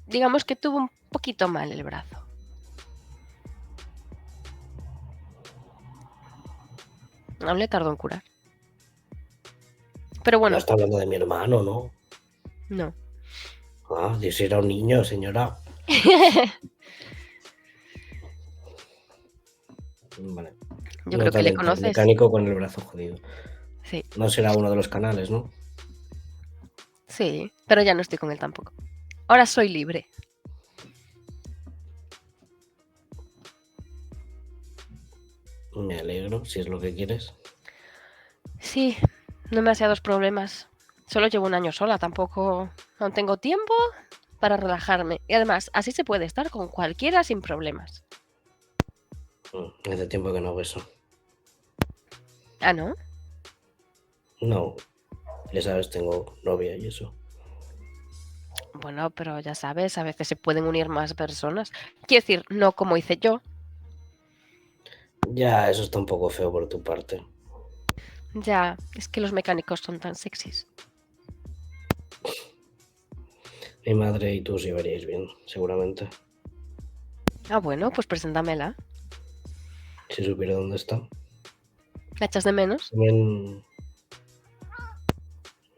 Digamos que tuvo un poquito mal el brazo. Aún le tardó en curar. Pero bueno. No está hablando de mi hermano, ¿no? No. Ah, si era un niño, señora. Vale. Yo creo que le conoces. Mecánico con el brazo jodido. Sí. No será uno de los canales, ¿no? Sí, pero ya no estoy con él tampoco. Ahora soy libre. Me alegro, si es lo que quieres. Sí, no demasiados problemas. Solo llevo un año sola, tampoco aún tengo tiempo para relajarme. Y además, así se puede estar con cualquiera sin problemas. Hace tiempo que no hago eso. ¿Ah, no? No, ya sabes, tengo novia y eso. Bueno, pero ya sabes, a veces se pueden unir más personas. Quiero decir, no como hice yo. Ya, eso está un poco feo por tu parte. Ya, es que los mecánicos son tan sexys. Mi madre y tú os llevaríais bien, seguramente. Ah, bueno, pues preséntamela. Si supiera dónde está. ¿La echas de menos? También...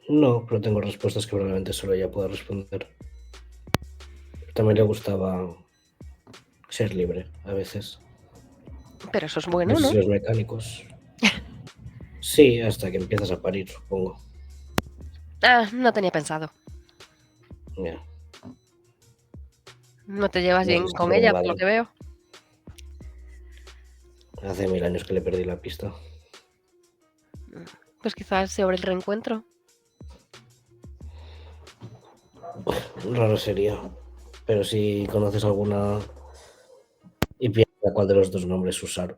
No, pero tengo respuestas que probablemente solo ella pueda responder. También le gustaba ser libre, a veces. Pero eso es bueno, ¿no? Los mecánicos. Sí, hasta que empiezas a parir, supongo. Ah, no tenía pensado. Ya. No te llevas bien es con que ella, me por lo vale. que veo. Hace 1000 años que le perdí la pista. Pues quizás sobre el reencuentro. Raro sería. Pero si conoces alguna y piensa cuál de los dos nombres usar.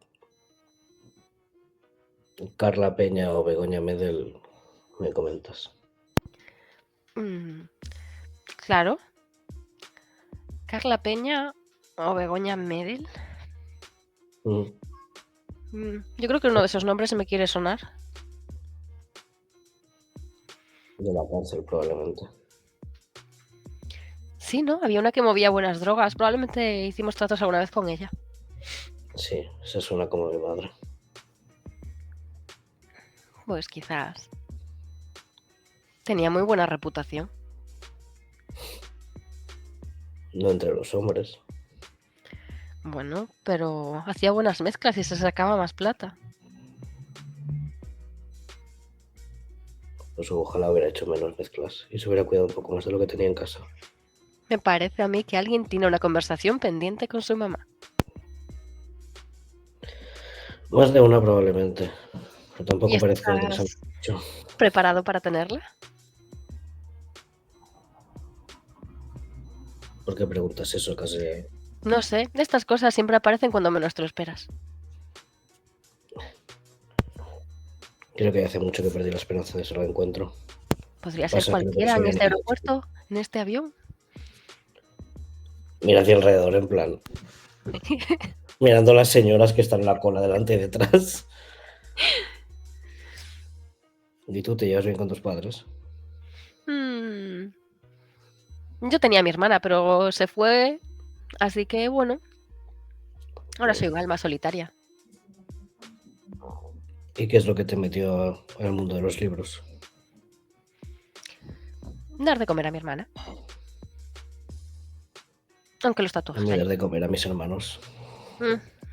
Carla Peña o Begoña Medel, me comentas. Claro. Carla Peña o Begoña Medel. Yo creo que uno de esos nombres se me quiere sonar. De la cárcel, probablemente. Sí, ¿no? Había una que movía buenas drogas. Probablemente hicimos tratos alguna vez con ella. Sí, esa suena como mi madre. Pues quizás. Tenía muy buena reputación. No entre los hombres. Bueno, pero hacía buenas mezclas y se sacaba más plata. Pues ojalá hubiera hecho menos mezclas y se hubiera cuidado un poco más de lo que tenía en casa. Me parece a mí que alguien tiene una conversación pendiente con su mamá. Más de una probablemente. Pero tampoco ¿Y parece que le interesa estás mucho. preparado para tenerla? ¿Por qué preguntas eso? Casi. No sé, estas cosas siempre aparecen cuando menos te lo esperas. Creo que hace mucho que perdí la esperanza de ese reencuentro. Podría ser Pasa que creo que cualquiera en soy este un- aeropuerto, en este avión. Mira hacia alrededor, en plan. Mirando a las señoras que están en la cola delante y detrás. ¿Y tú te llevas bien con tus padres? Yo tenía a mi hermana, pero se fue, así que bueno, ahora soy un alma solitaria. ¿Y qué es lo que te metió en el mundo de los libros? Dar de comer a mi hermana. Aunque los A tatuajes mí ahí. dar de comer a mis hermanos.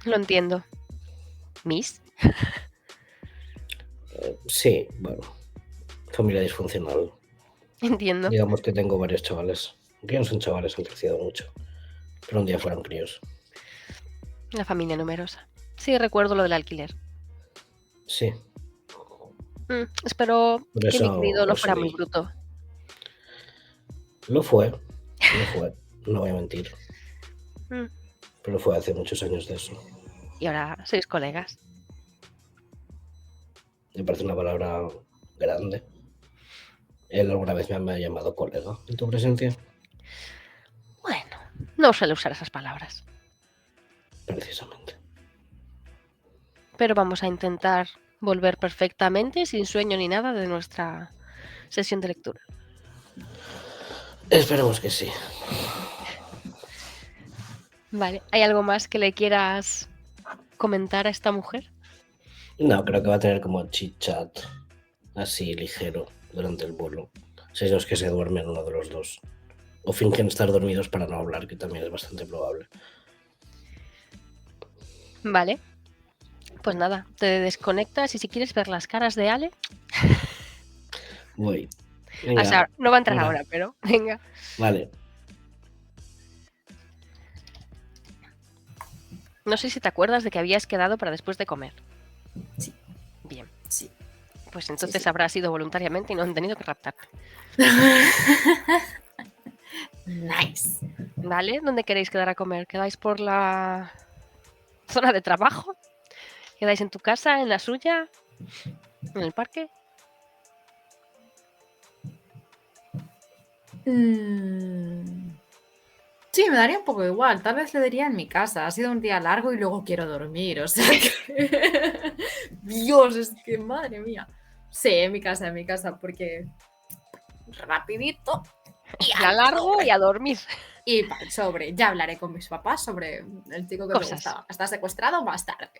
Lo entiendo. ¿Miss? Sí, bueno. Familia disfuncional. Entiendo. Digamos que tengo varios chavales. Que no son chavales, han crecido mucho. Pero un día fueron críos. La familia numerosa. Sí, recuerdo lo del alquiler. Sí, Espero por que mi eso querido no lo fuera muy seguí. bruto. Lo fue, no voy a mentir. Mm, Pero fue hace muchos años de eso. Y ahora sois colegas. Me parece una palabra grande. Él alguna vez me ha llamado colega en tu presencia, Bueno, no suele usar esas palabras. precisamente. Pero vamos a intentar volver perfectamente, sin sueño ni nada, de nuestra sesión de lectura. Esperemos que sí. Vale, ¿hay algo más que le quieras comentar a esta mujer? No, creo que va a tener como chit-chat así ligero durante el vuelo. Si no es que se duermen uno de los dos. O fingen estar dormidos para no hablar, que también es bastante probable. Vale. Pues nada, te desconectas y si quieres ver las caras de Ale. Voy. O Venga, sea, no va a entrar hola. ahora, pero venga. Vale. No sé si te acuerdas de que habías quedado para después de comer. Sí. Bien. Sí. Pues entonces sí. habrá sido voluntariamente y no han tenido que raptarte. Nice. ¿Vale? ¿Dónde queréis quedar a comer? ¿Quedáis por la zona de trabajo? ¿Quedáis en tu casa, en la suya? ¿En el parque? Sí, me daría un poco igual. Tal vez le diría en mi casa. Ha sido un día largo y luego quiero dormir. O sea que... Dios, es que madre mía. Sí, en mi casa, porque rapidito. Y Ya al largo sobre. y a dormir. Y pa'l sobre. Ya hablaré con mis papás sobre el chico que me Cosas. gustaba. ¿Está secuestrado más tarde?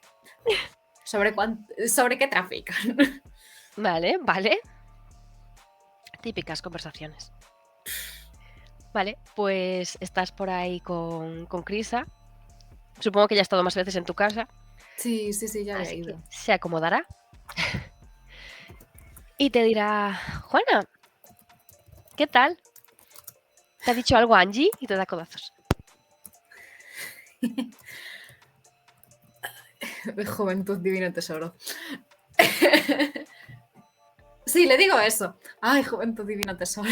Sobre qué trafican. Vale, vale. Típicas conversaciones. Vale, pues estás por ahí con Crisa. Supongo que ya ha estado más veces en tu casa. Sí, ya había Así que ido. se acomodará. Y te dirá, Juana, ¿qué tal? ¿Te ha dicho algo Angie? Y te da codazos. Juventud, divino tesoro. Sí, le digo eso. Ay, juventud, divino tesoro.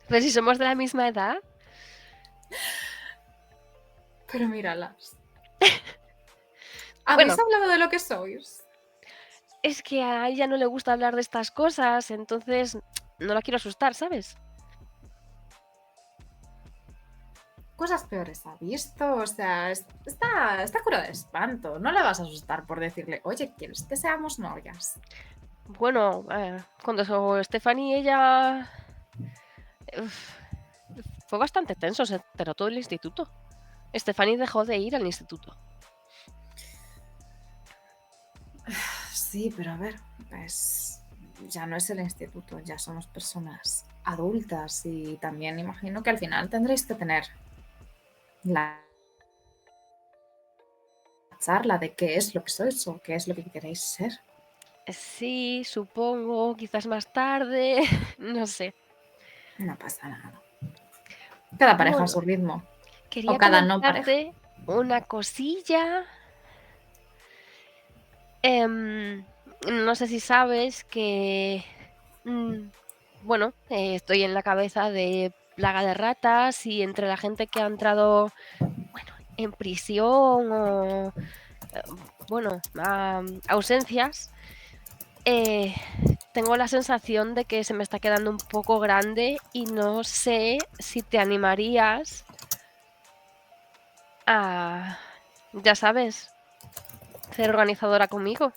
Pero si somos de la misma edad. Pero míralas. ¿Habéis hablado de lo que sois? es que a ella no le gusta hablar de estas cosas, entonces no la quiero asustar, ¿sabes? Cosas peores ha visto, o sea, está cura de espanto. No le vas a asustar por decirle, oye, ¿quieres que seamos novias? Bueno, cuando Stephanie y ella... uf, fue bastante tenso, se enteró todo el instituto. Stephanie dejó de ir al instituto. Sí, pero a ver, pues ya no es el instituto, ya somos personas adultas y también imagino que al final tendréis que tener la charla de qué es lo que sois o qué es lo que queréis ser. Sí, supongo, quizás más tarde, no sé. No pasa nada. Cada pareja a Bueno, su ritmo. quería O cada no pareja. comentarte una cosilla. No sé si sabes que, bueno, estoy en la cabeza de plaga de ratas y entre la gente que ha entrado, bueno, en prisión o, bueno, ausencias, tengo la sensación de que se me está quedando un poco grande y no sé si te animarías a, ya sabes, ser organizadora conmigo.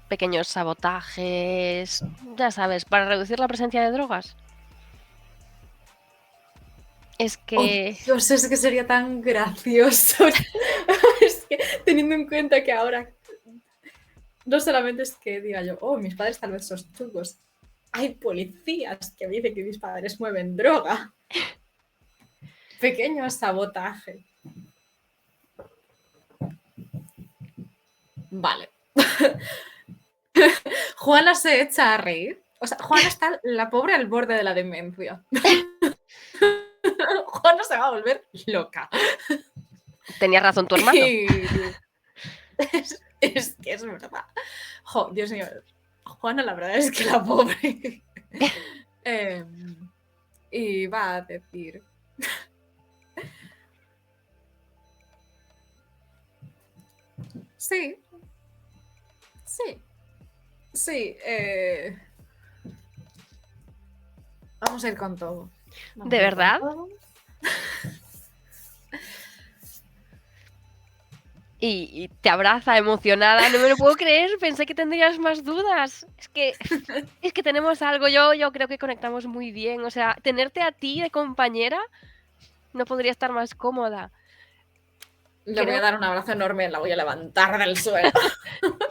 Pequeños sabotajes, ya sabes, para reducir la presencia de drogas. Es Oh, que Dios, es que sería tan gracioso. Es que teniendo en cuenta que ahora no solamente es que diga yo, oh, mis padres tal vez son chungos. Hay policías que dicen que mis padres mueven droga. Pequeño sabotaje. Vale. Juana se echa a reír. O sea, Juana está la pobre al borde de la demencia. Juana se va a volver loca. tenía razón tu hermano. Y es que es verdad. Jo, Dios mío. Juana, la verdad es que la pobre. Y va a decir. Sí. Sí. Sí. Vamos a ir con todo. Vamos ¿De a ir con verdad? todo. Y te abraza emocionada. No me lo puedo creer. Pensé que tendrías más dudas. Es que tenemos algo. Yo creo que conectamos muy bien. O sea, tenerte a ti de compañera no podría estar más cómoda. Le voy a Creo... dar un abrazo enorme, la voy a levantar del suelo.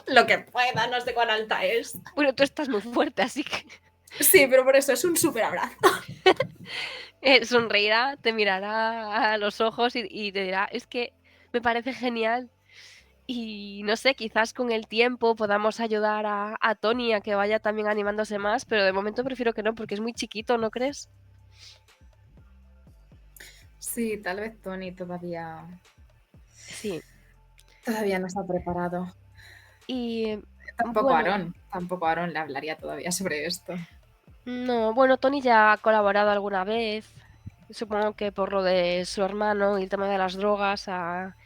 Lo que pueda, no sé cuán alta es. Bueno, tú estás muy fuerte, así que Sí, pero por eso es un súper abrazo. sonreirá, te mirará a los ojos y te dirá, es que me parece genial. Y no sé, quizás con el tiempo podamos ayudar a Tony a que vaya también animándose más, pero de momento prefiero que no, porque es muy chiquito, ¿no crees? Sí, tal vez Tony todavía Sí. no está preparado. Y Tampoco bueno, Aaron le hablaría todavía sobre esto. no, bueno, Tony ya ha colaborado alguna vez. Supongo que por lo de su hermano y el tema de las drogas ha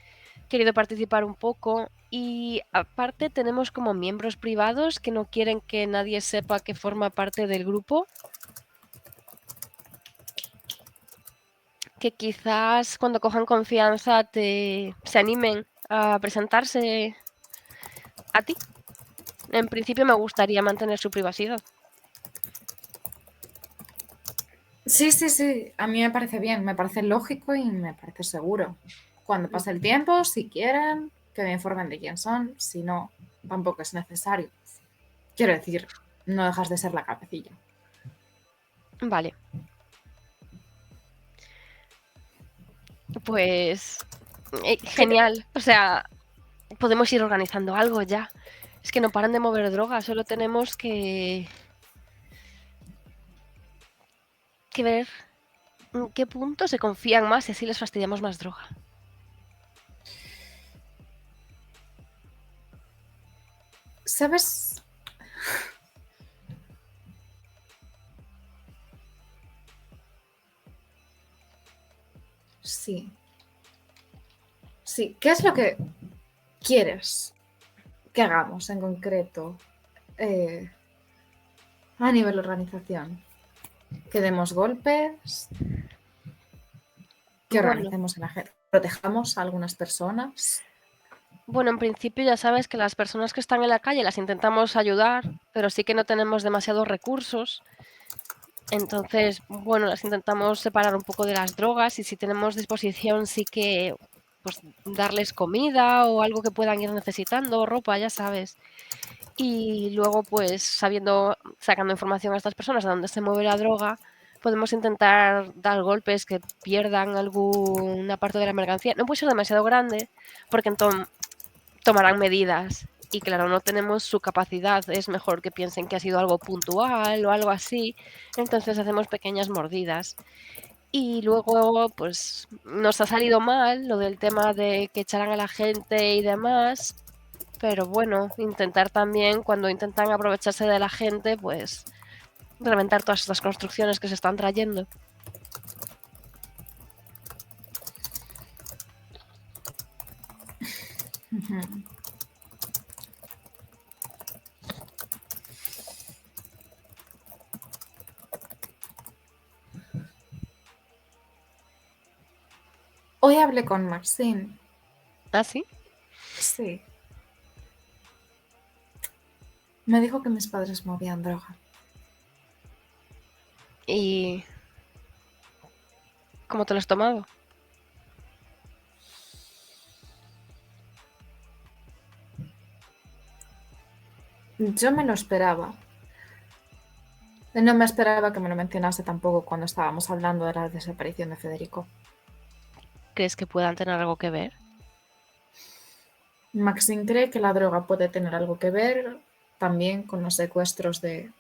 querido participar un poco. Y aparte tenemos como miembros privados que no quieren que nadie sepa que forma parte del grupo. Que quizás cuando cojan confianza se animen a presentarse a ti. En principio me gustaría mantener su privacidad. Sí, sí, sí. A mí me parece bien, me parece lógico y me parece seguro. Cuando pase el tiempo, si quieren, que me informen de quién son. Si no, tampoco es necesario. Quiero decir, no dejas de ser la cabecilla. Vale. Pues genial. O sea, podemos ir organizando algo ya. Es que no paran de mover drogas, solo tenemos que ver en qué punto se confían más y así les fastidiamos más droga. ¿Sabes? Sí. Sí, ¿qué es lo que quieres que hagamos en concreto a nivel organización? ¿Que demos golpes? ¿Que Bueno. organicemos a la gente? ¿Protejamos a algunas personas? Bueno, en principio ya sabes que las personas que están en la calle las intentamos ayudar, pero sí que no tenemos demasiados recursos. Entonces, bueno, las intentamos separar un poco de las drogas y si tenemos disposición sí que pues darles comida o algo que puedan ir necesitando, ropa, ya sabes. Y luego, pues sacando información a estas personas de dónde se mueve la droga, podemos intentar dar golpes que pierdan alguna parte de la mercancía. No puede ser demasiado grande porque entonces tomarán medidas. Y claro, no tenemos su capacidad, es mejor que piensen que ha sido algo puntual o algo así. Entonces hacemos pequeñas mordidas. Y luego, pues nos ha salido mal lo del tema de que echaran a la gente y demás. Pero bueno, intentar también, cuando intentan aprovecharse de la gente, pues reventar todas estas construcciones que se están trayendo. Hoy hablé con Maxine. ¿Ah, sí? Sí. Me dijo que mis padres movían droga. ¿Y cómo te lo has tomado? Yo me lo esperaba. No me esperaba que me lo mencionase tampoco cuando estábamos hablando de la desaparición de Federico. ¿Crees que puedan tener algo que ver? Maxine cree que la droga puede tener algo que ver también con los secuestros de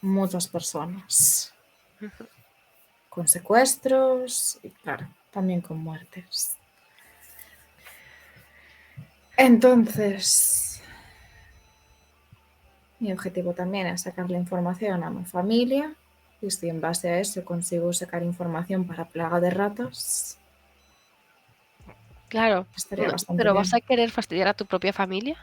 muchas personas. Con secuestros y, claro, también con muertes. Entonces, mi objetivo también es sacarle información a mi familia y si en base a eso consigo sacar información para plaga de ratas, Claro, estaría bastante pero bien. ¿vas a querer fastidiar a tu propia familia?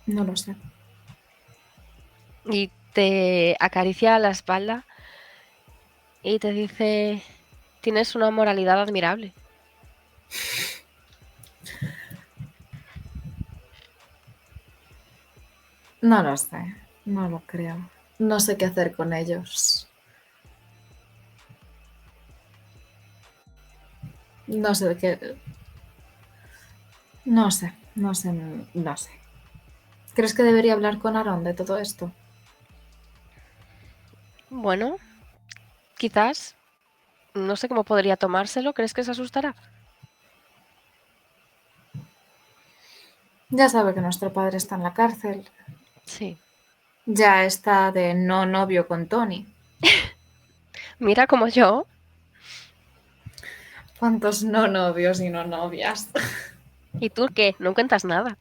No lo sé. Y te acaricia la espalda y te dice, tienes una moralidad admirable. No lo sé, no lo creo. No sé qué hacer con ellos. No sé qué. No sé. ¿Crees que debería hablar con Aaron de todo esto? Bueno, quizás, no sé cómo podría tomárselo, ¿crees que se asustará? Ya sabe que nuestro padre está en la cárcel. Sí. Ya está de no novio con Tony. Mira como yo. ¿Cuántos no novios y no novias? ¿Y tú qué? No cuentas nada.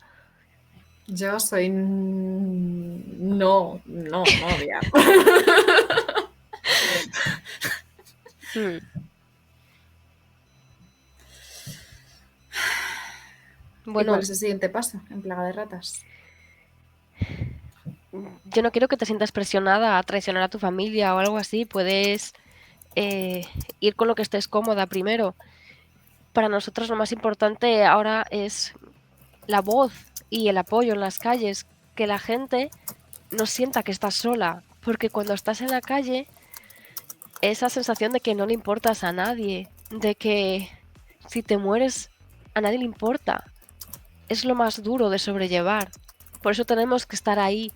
Yo soy no novia. ¿Y Bueno, cuál es el siguiente paso en Plaga de Ratas? yo no quiero que te sientas presionada a traicionar a tu familia o algo así. Puedes ir con lo que estés cómoda primero. Para nosotros lo más importante ahora es la voz y el apoyo en las calles. Que la gente no sienta que estás sola. Porque cuando estás en la calle, esa sensación de que no le importas a nadie. De que si te mueres, a nadie le importa. Es lo más duro de sobrellevar. Por eso tenemos que estar ahí,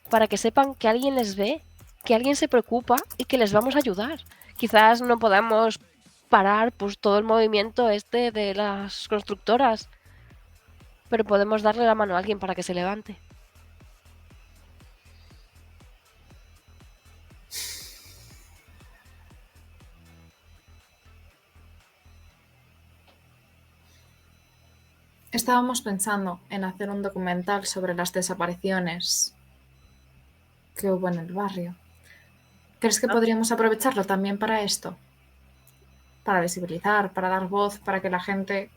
para que sepan que alguien les ve, que alguien se preocupa y que les vamos a ayudar. Quizás no podamos parar pues todo el movimiento este de las constructoras, pero podemos darle la mano a alguien para que se levante. Estábamos pensando en hacer un documental sobre las desapariciones que hubo en el barrio. ¿Crees que podríamos aprovecharlo también para esto? para visibilizar, para dar voz, para que la gente...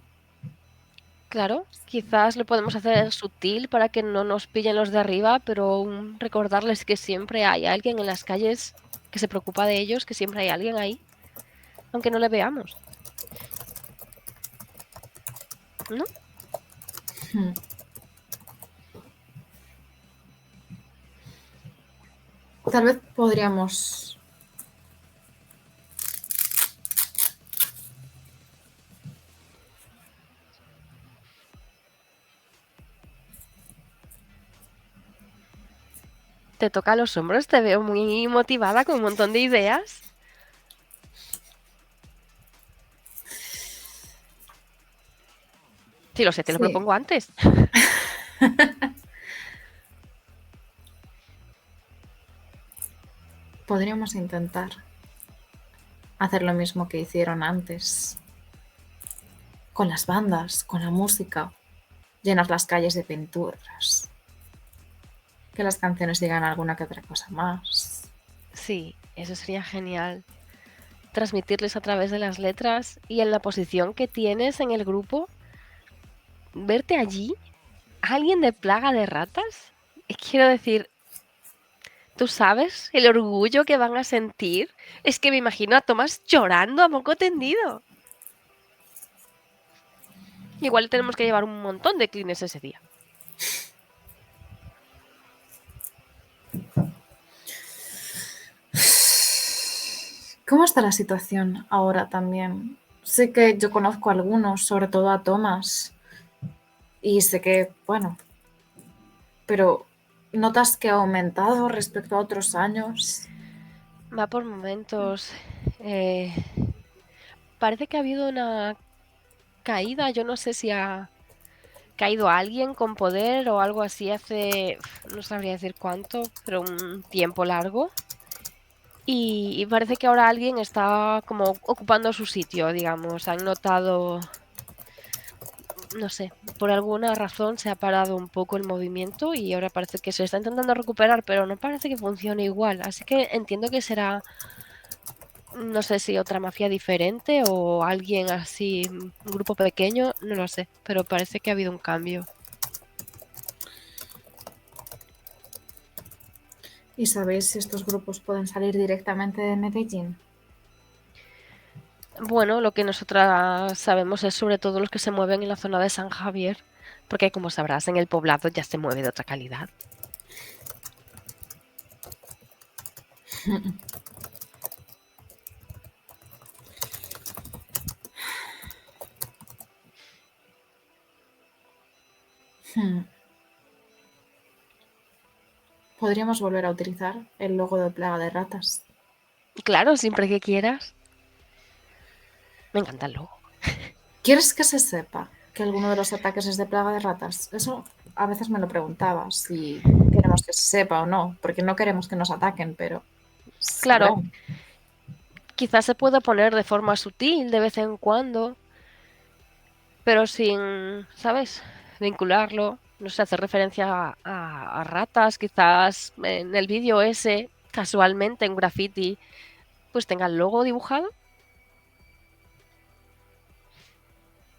Claro, quizás lo podemos hacer sutil para que no nos pillen los de arriba, pero recordarles que siempre hay alguien en las calles que se preocupa de ellos, que siempre hay alguien ahí, aunque no le veamos, ¿no? Hmm. Tal vez podríamos... Te toca los hombros, te veo muy motivada con un montón de ideas. Sí, lo sé, te lo Sí. propongo antes. Podríamos intentar hacer lo mismo que hicieron antes. Con las bandas, con la música. Llenar las calles de pinturas. Que las canciones digan alguna que otra cosa más. Sí, eso sería genial. Transmitirles a través de las letras y en la posición que tienes en el grupo. Verte allí, alguien de Plaga de Ratas. Quiero decir, ¿tú sabes el orgullo que van a sentir? Es que me imagino a Tomás llorando a moco tendido. Igual tenemos que llevar un montón de clines ese día. ¿Cómo está la situación ahora también? Sé que yo conozco a algunos, sobre todo a Tomás. Y sé que, bueno, pero ¿notas que ha aumentado respecto a otros años? Va por momentos. Parece que ha habido una caída. Yo no sé si ha caído alguien con poder o algo así hace, no sabría decir cuánto, pero un tiempo largo. Y parece que ahora alguien está como ocupando su sitio, digamos. Han notado, no sé, por alguna razón se ha parado un poco el movimiento y ahora parece que se está intentando recuperar, pero no parece que funcione igual. Así que entiendo que será, no sé si otra mafia diferente o alguien así, un grupo pequeño, no lo sé, pero parece que ha habido un cambio. ¿Y sabéis si estos grupos pueden salir directamente de Medellín? Bueno, lo que nosotras sabemos es sobre todo los que se mueven en la zona de San Javier, porque como sabrás, en el poblado ya se mueve de otra calidad. Podríamos volver a utilizar el logo de Plaga de Ratas. Claro, siempre que quieras. Me encanta el logo. ¿Quieres que se sepa que alguno de los ataques es de Plaga de Ratas? Eso a veces me lo preguntaba, si queremos que se sepa o no, porque no queremos que nos ataquen, pero... Claro, sabrán. quizás se pueda poner de forma sutil de vez en cuando, pero sin, ¿sabes? Vincularlo. No sé, hacer referencia a ratas, quizás en el vídeo ese, casualmente en graffiti, pues tenga el logo dibujado.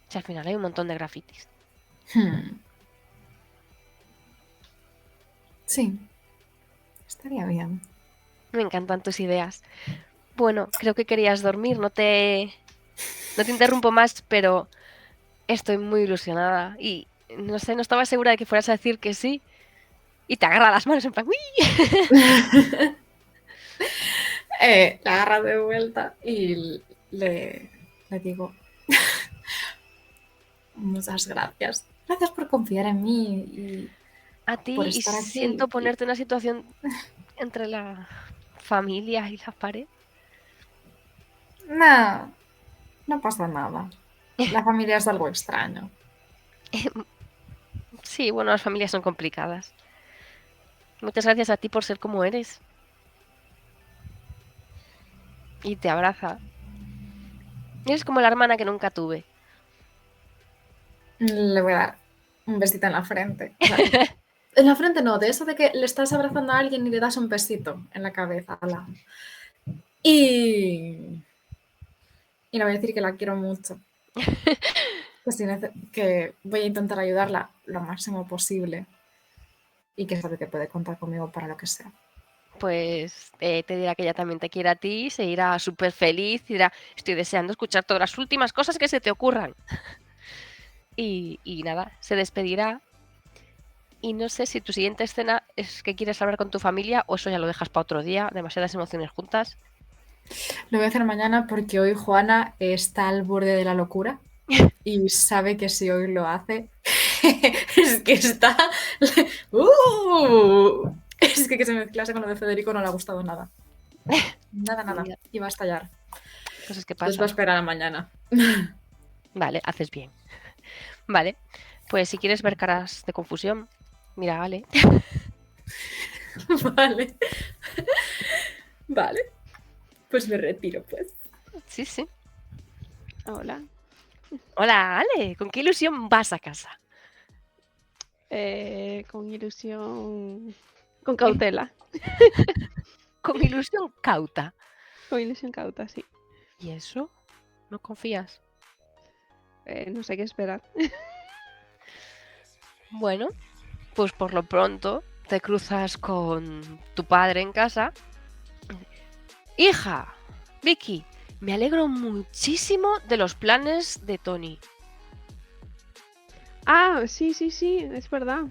Si al final hay un montón de grafitis. Sí, estaría bien. Me encantan tus ideas. Bueno, creo que querías dormir, no te interrumpo más, pero estoy muy ilusionada y no sé, no estaba segura de que fueras a decir que sí. Y te agarra las manos en plan, ¡uy! La agarro de vuelta y le digo, muchas gracias. Gracias por confiar en mí y A ti, por y estar aquí. siento ponerte en una situación entre la familia y la pared. No, no pasa nada. La familia es algo extraño. Sí, bueno, las familias son complicadas. Muchas gracias a ti por ser como eres. Y te abraza. Eres como la hermana que nunca tuve. Le voy a dar un besito en la frente. O sea, en la frente no, de eso de que le estás abrazando a alguien y le das un besito en la cabeza. Y Y le voy a decir que la quiero mucho. Que voy a intentar ayudarla lo máximo posible. Y que sabe que puede contar conmigo para lo que sea. Pues te dirá que ella también te quiere a ti, se irá súper feliz y dirá, estoy deseando escuchar todas las últimas cosas que se te ocurran. Y nada, se despedirá. Y no sé si tu siguiente escena es que quieres hablar con tu familia o eso ya lo dejas para otro día, demasiadas emociones juntas. Lo voy a hacer mañana porque hoy Juana está al borde de la locura y sabe que si hoy lo hace, es que está... Es que se mezclase con lo de Federico no le ha gustado nada. Nada. Ya. Y va a estallar. Cosas que Entonces va a pasan. esperar a mañana. Vale, haces bien. Vale, pues si quieres ver caras de confusión, mira, vale. Vale. Vale. Pues me retiro, pues. Sí, sí. Hola. Hola, Ale, ¿con qué ilusión vas a casa? Con ilusión. Con cautela. Con ilusión cauta. Con ilusión cauta, sí. ¿Y eso? ¿No confías? No sé qué esperar. Bueno, pues por lo pronto te cruzas con tu padre en casa. Hija, Vicky, me alegro muchísimo de los planes de Tony. Ah, sí, es verdad.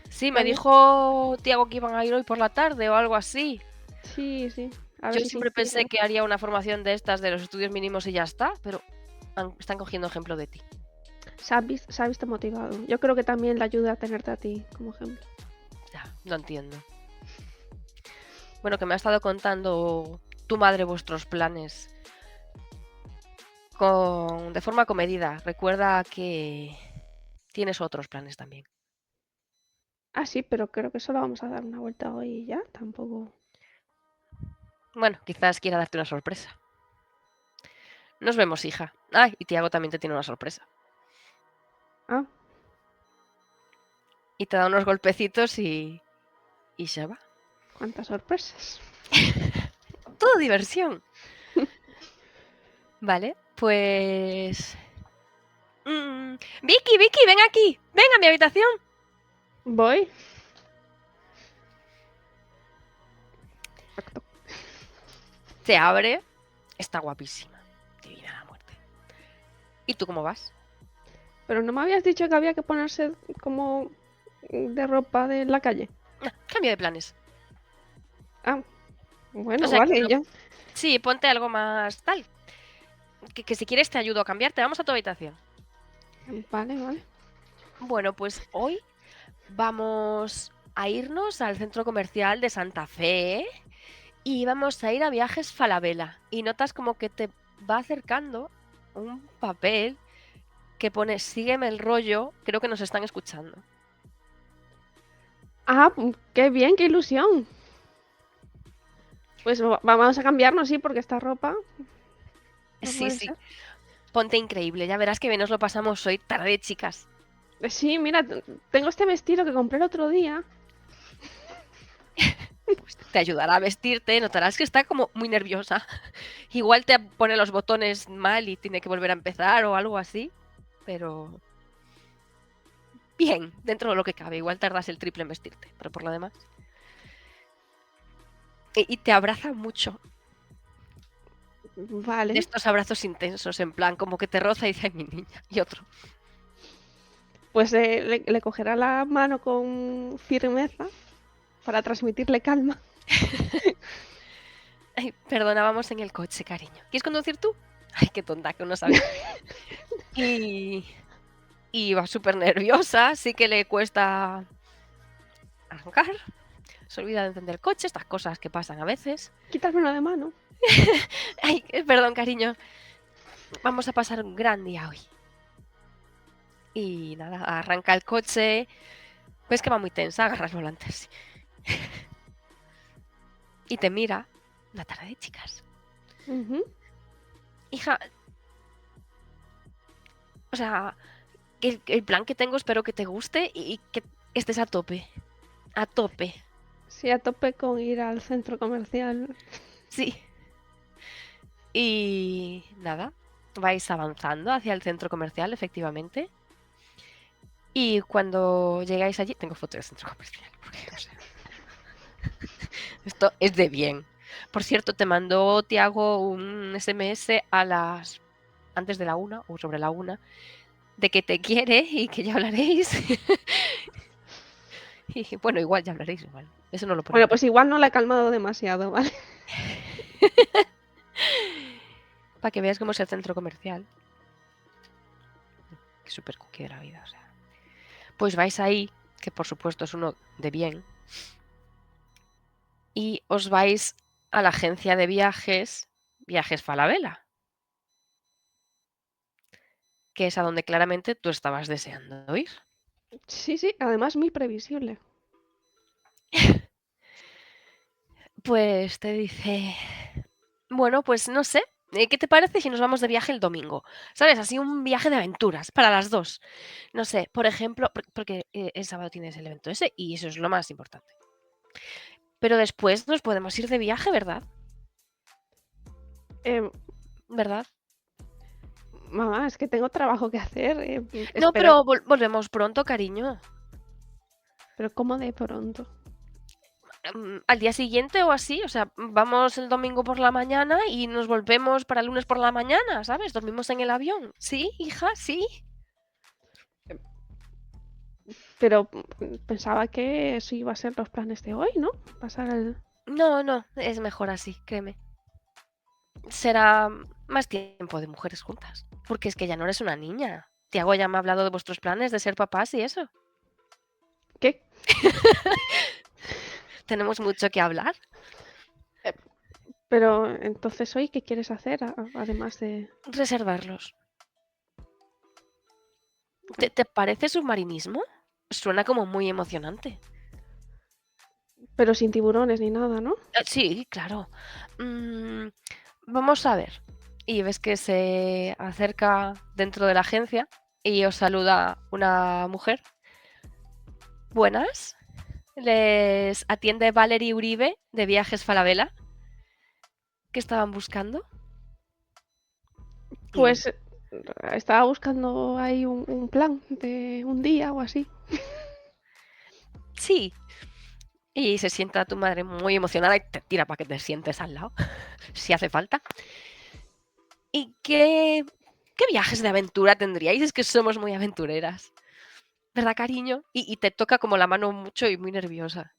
Sí, me Vale. dijo Tiago que iban a ir hoy por la tarde o algo así. Sí. A ver Yo si siempre se inspira. pensé que haría una formación de estas de los estudios mínimos y ya está, pero están cogiendo ejemplo de ti. Se ha visto motivado. Yo creo que también le ayuda a tenerte a ti como ejemplo. Ya, lo entiendo. Bueno, que me ha estado contando tu madre vuestros planes de forma comedida. Recuerda que tienes otros planes también. Ah, sí, pero creo que solo vamos a dar una vuelta hoy y ya. Tampoco. Bueno, quizás quiera darte una sorpresa. Nos vemos, hija. Ay, y Tiago también te tiene una sorpresa. Ah, Y te da unos golpecitos y se va. cuántas sorpresas. Todo diversión. Vale, pues... Vicky, ven aquí. Ven a mi habitación. Voy. Se abre. Está guapísima. Divina la muerte. ¿Y tú cómo vas? Pero no me habías dicho que había que ponerse como de ropa de la calle. Cambio de planes. Ah, bueno, O sea, vale, ya. sí, ponte algo más tal. Que si quieres te ayudo a cambiarte. Vamos a tu habitación. Vale. Bueno, pues hoy vamos a irnos al centro comercial de Santa Fe y vamos a ir a Viajes Falabella. Y notas como que te va acercando un papel que pone sígueme el rollo. Creo que nos están escuchando. Ah, qué bien, qué ilusión. Pues vamos a cambiarnos, sí, porque esta ropa no Sí, puede sí. ser. Ponte increíble. Ya verás que bien nos lo pasamos hoy tarde, chicas. Sí, mira, tengo este vestido que compré el otro día. Pues te ayudará a vestirte. Notarás que está como muy nerviosa. Igual te pone los botones mal y tiene que volver a empezar o algo así. Pero... bien, dentro de lo que cabe. Igual tardas el triple en vestirte, pero por lo demás. Y te abraza mucho. De Vale. estos abrazos intensos, en plan, como que te roza y dice, ay, mi niña. Y otro. Pues le cogerá la mano con firmeza para transmitirle calma. Ay, perdona, vamos en el coche, cariño. ¿Quieres conducir tú? Ay, qué tonta, que uno sabe. Y va súper nerviosa, sí que le cuesta arrancar. Se olvida de encender el coche, estas cosas que pasan a veces. Quítármelo de mano. Ay, perdón, cariño. Vamos a pasar un gran día hoy. Y nada, arranca el coche. Ves que va muy tensa, agarra el volante así. Y te mira. Una tarde de chicas. Ujú. Hija. O sea, que el plan que tengo espero que te guste y que estés a tope. A tope. Sí, a tope con ir al centro comercial. Sí. Y nada, vais avanzando hacia el centro comercial, efectivamente. Y cuando llegáis allí, tengo foto del centro comercial, porque, o sea, esto es de bien. Por cierto, te mandó Tiago un SMS antes de la 1 o sobre la 1 de que te quiere y que ya hablaréis. Y bueno, igual ya hablaréis igual. Eso no lo pone. Bueno, pues igual no la he calmado demasiado, ¿vale? Para que veas cómo es el centro comercial. Que súper cookie de la vida, o sea. Pues vais ahí, que por supuesto es uno de bien. Y os vais a la agencia de viajes, Viajes Falabella, que es a donde claramente tú estabas deseando ir. Sí, sí, además muy previsible. Pues te dice, bueno, pues no sé, ¿qué te parece si nos vamos de viaje el domingo? ¿Sabes? Así un viaje de aventuras para las dos. No sé, por ejemplo, porque el sábado tienes el evento ese y eso es lo más importante. Pero después nos podemos ir de viaje, ¿verdad? Em, ¿Verdad? Mamá, es que tengo trabajo que hacer. No, Espera, pero volvemos pronto, cariño. pero ¿cómo de pronto? Al día siguiente o así, o sea, vamos el domingo por la mañana y nos volvemos para el lunes por la mañana, ¿sabes? Dormimos en el avión. Sí, hija, sí. Pero pensaba que eso iba a ser los planes de hoy, ¿no? Pasar el... No, no, es mejor así, créeme. Será más tiempo de mujeres juntas. Porque es que ya no eres una niña. Tiago ya me ha hablado de vuestros planes de ser papás y eso. ¿Qué? Tenemos mucho que hablar. Pero entonces hoy, ¿qué quieres hacer además de...? Reservarlos. ¿Te parece submarinismo? Suena como muy emocionante. Pero sin tiburones ni nada, ¿no? Sí, claro. Vamos a ver. Y ves que se acerca dentro de la agencia y os saluda una mujer. Buenas. Les atiende Valerie Uribe de Viajes Falabella. ¿Qué estaban buscando? Pues estaba buscando ahí un plan de un día o así. Sí. Y se sienta tu madre muy emocionada y te tira para que te sientes al lado, si hace falta. ¿Y qué viajes de aventura tendríais? Es que somos muy aventureras. ¿Verdad, cariño? Y te toca como la mano mucho y muy nerviosa.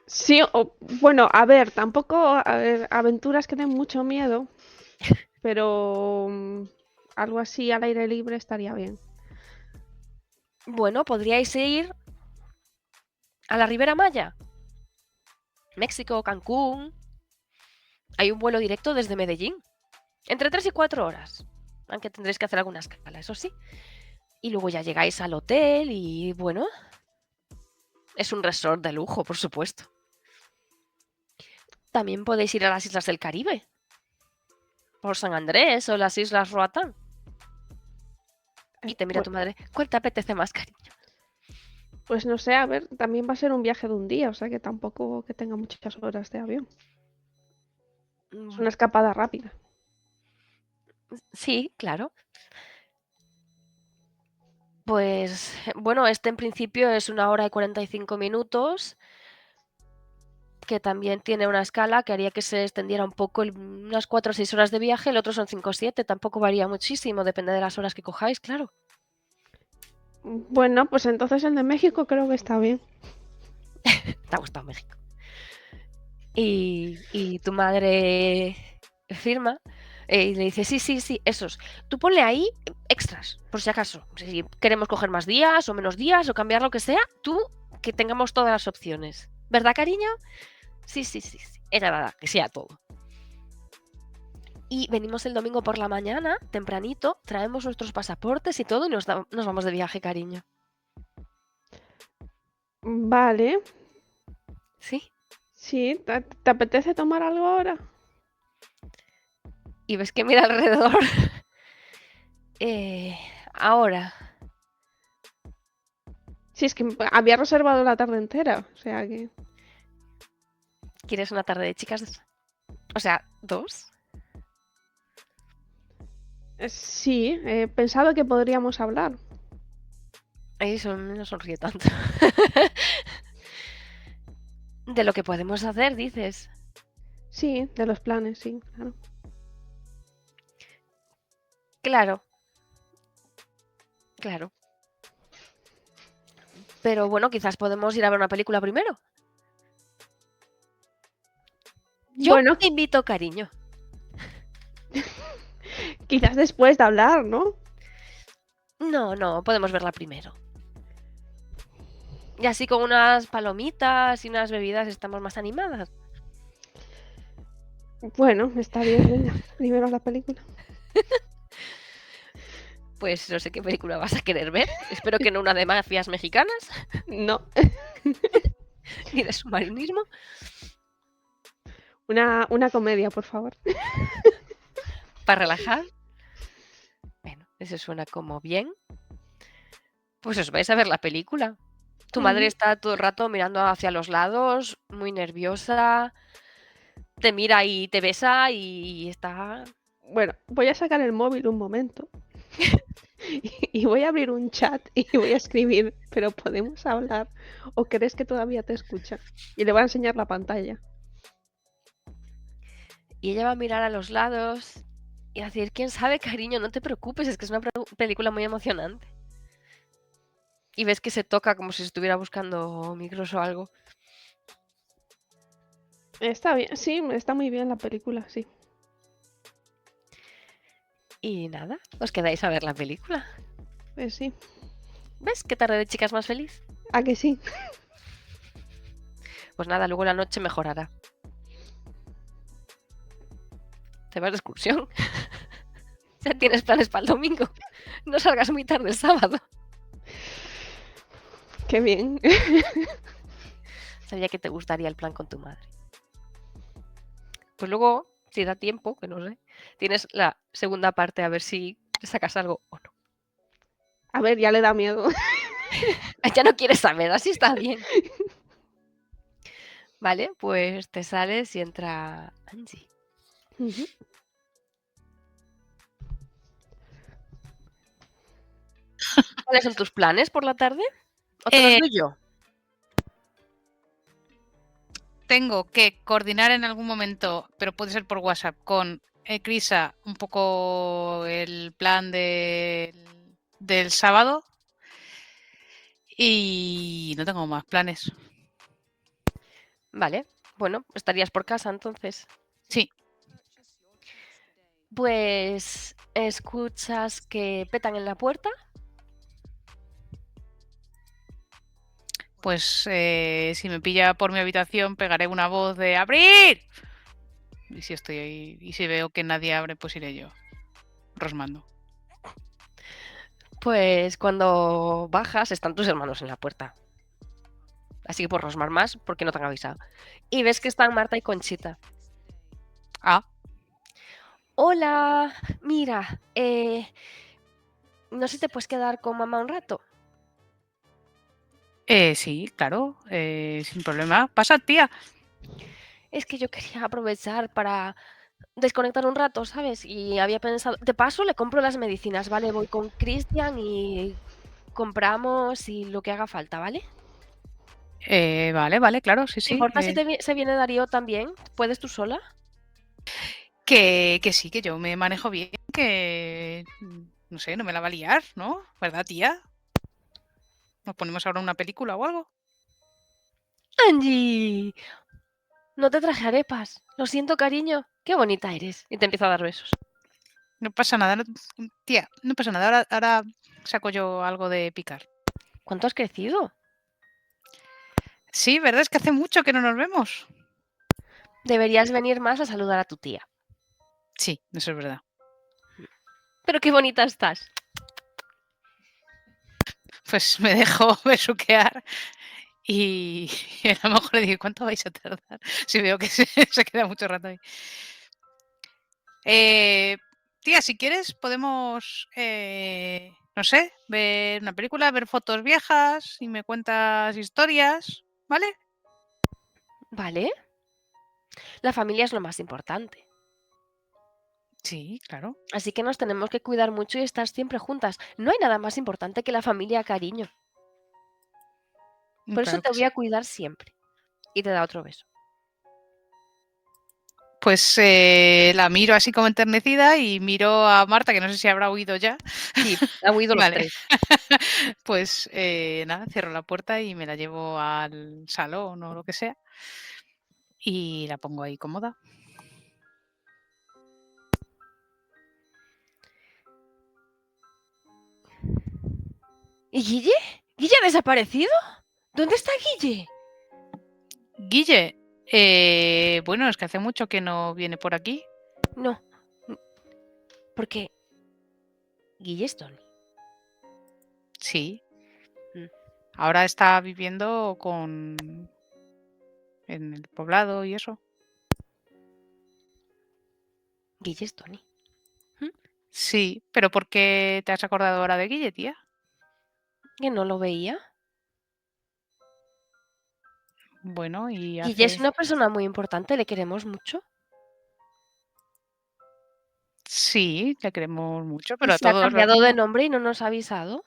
Sí, bueno, a ver, tampoco aventuras que den mucho miedo, pero algo así al aire libre estaría bien. Bueno, podríais ir a la Ribera Maya. México, Cancún. Hay un vuelo directo desde Medellín. Entre 3 y 4 horas. Aunque tendréis que hacer alguna escala, eso sí. Y luego ya llegáis al hotel y bueno, es un resort de lujo, por supuesto. También podéis ir a las islas del Caribe. Por San Andrés o las islas Roatán. Y te mira tu madre. ¿Cuál te apetece más, cariño? Pues no sé, a ver, también va a ser un viaje de un día, o sea que tampoco que tenga muchas horas de avión. Es una escapada rápida. Sí, claro. Pues bueno, este en principio es 1 hora y 45 minutos, que también tiene una escala que haría que se extendiera un poco, unas 4 o 6 horas de viaje, el otro son 5 o 7, tampoco varía muchísimo, depende de las horas que cojáis, claro. Bueno, pues entonces el de México creo que está bien. Te ha gustado México. Y tu madre firma y le dice, sí, esos. Tú ponle ahí extras, por si acaso. Si queremos coger más días o menos días o cambiar lo que sea, tú que tengamos todas las opciones. ¿Verdad, cariño? Sí. Ella nada, que sea todo. Y venimos el domingo por la mañana, tempranito, traemos nuestros pasaportes y todo y nos vamos de viaje, cariño. Vale. ¿Sí? Sí, ¿te apetece tomar algo ahora? Y ves que mira alrededor. Ahora. Sí, es que había reservado la tarde entera, o sea que... ¿Quieres una tarde de chicas? O sea, 2. Sí, he pensado que podríamos hablar. Eso no sonríe tanto. De lo que podemos hacer, dices. Sí, de los planes, sí, claro. Claro, claro. Pero bueno, quizás podemos ir a ver una película primero. Yo Bueno, te invito, cariño. quizás después de hablar, ¿no? No, podemos verla primero. Y así con unas palomitas y unas bebidas estamos más animadas. Bueno, está bien, venga. Primero la película. Pues no sé qué película vas a querer ver. Espero que no una de mafias mexicanas, No, ni de submarinismo. una comedia, por favor. Para relajar. Bueno, eso suena como bien. Pues os vais a ver la película. Tu madre está todo el rato mirando hacia los lados, muy nerviosa. Te mira y te besa y está... Bueno, voy a sacar el móvil un momento. Y voy a abrir un chat y voy a escribir, pero ¿podemos hablar? ¿O crees que todavía te escucha? Y le voy a enseñar la pantalla. Y ella va a mirar a los lados y a decir, ¿quién sabe, cariño? No te preocupes, es que es una película muy emocionante. Y ves que se toca como si estuviera buscando micros o algo. Está bien, sí, está muy bien la película, sí. Y nada, os quedáis a ver la película. Pues sí. ¿Ves qué tarde de chicas más feliz? ¿A que sí? Pues nada, luego la noche mejorará. Te vas de excursión. Ya tienes planes para el domingo. No salgas muy tarde el sábado. Qué bien. Sabía que te gustaría el plan con tu madre. Pues luego, si da tiempo, que no sé, tienes la segunda parte a ver si te sacas algo o no. A ver, ya le da miedo. Ya no quieres saber, así está bien. Vale, pues te sales y entra Angie. Ujú. ¿Cuáles son tus planes por la tarde? ¿O te los doy yo? Tengo que coordinar en algún momento, pero puede ser por WhatsApp, con Crisa un poco el plan del sábado. Y no tengo más planes. Vale, bueno, estarías por casa entonces. Sí. Pues escuchas que petan en la puerta. Pues si me pilla por mi habitación, pegaré una voz de ¡abrir! Y si estoy ahí, y si veo que nadie abre, pues iré yo, rosmando. Pues cuando bajas están tus hermanos en la puerta. Así que por rosmar más, porque no te han avisado. Y ves que están Marta y Conchita. Ah, Hola, mira, no sé si te puedes quedar con mamá un rato. sí, claro, sin problema. Pasa, tía. Es que yo quería aprovechar para desconectar un rato, ¿sabes? Y había pensado, de paso le compro las medicinas, ¿vale? Voy con Cristian y compramos y lo que haga falta, ¿vale? Vale, claro, sí, ¿Te sí. importa si se viene Darío también? ¿Puedes tú sola? Que sí, que yo me manejo bien, que no sé, no me la va a liar, ¿no? ¿Verdad, tía? ¿Nos ponemos ahora una película o algo? ¡Angie! No te traje arepas. Lo siento, cariño. Qué bonita eres. Y te empiezo a dar besos. No pasa nada, tía, no pasa nada. Ahora saco yo algo de picar. ¿Cuánto has crecido? Sí, ¿verdad? Es que hace mucho que no nos vemos. Deberías venir más a saludar a tu tía. Sí, eso es verdad. Pero qué bonita estás. Pues me dejo besuquear y a lo mejor le digo, ¿cuánto vais a tardar? Si veo que se queda mucho rato ahí. Tía, si quieres podemos, no sé, ver una película, ver fotos viejas y me cuentas historias, ¿vale? ¿Vale? La familia es lo más importante. Sí, claro. Así que nos tenemos que cuidar mucho y estar siempre juntas. No hay nada más importante que la familia, cariño. Por eso Claro te que voy sí. a cuidar siempre. Y te da otro beso. Pues la miro así como enternecida y miro a Marta, que no sé si habrá oído ya. Sí, han huido los Vale. 3. Pues nada, cierro la puerta y me la llevo al salón o lo que sea y la pongo ahí cómoda. ¿Y Guille? ¿Guille ha desaparecido? ¿Dónde está Guille? Guille, bueno, es que hace mucho que no viene por aquí. No. Porque Guille es Tony. Sí. Mm. Ahora está viviendo en el poblado y eso. Guille es Tony. Sí, pero ¿por qué te has acordado ahora de Guille, tía? Que no lo veía. Bueno, y Guille es hace... una persona muy importante, le queremos mucho. Sí, le queremos mucho, Y pero a se ha todos... cambiado de nombre y no nos ha avisado.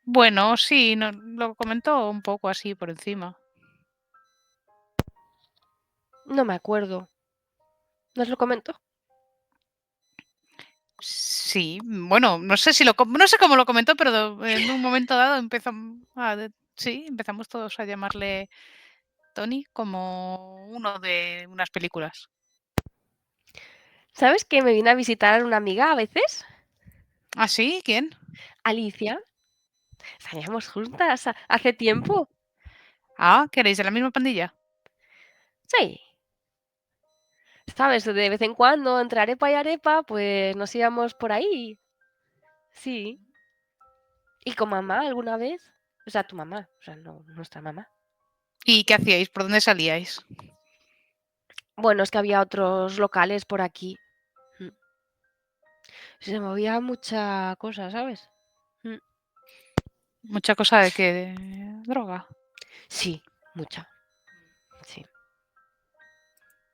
Bueno, sí, lo comentó un poco así por encima. No me acuerdo. ¿Nos lo comentó? Sí, bueno, no sé si no sé cómo lo comentó, pero en un momento dado empezamos todos a llamarle Tony como uno de unas películas. ¿Sabes que me viene a visitar una amiga a veces? ¿Ah, sí? ¿Quién? Alicia. Salíamos juntas hace tiempo. Ah, ¿queréis de la misma pandilla? Sí. ¿Sabes? De vez en cuando, entre arepa y arepa, pues nos íbamos por ahí. Sí. ¿Y con mamá alguna vez? O sea, tu mamá, o sea, no nuestra mamá. ¿Y qué hacíais? ¿Por dónde salíais? Bueno, es que había otros locales por aquí. Se movía mucha cosa, ¿sabes? Mucha cosa de que droga. Sí, mucha. Sí.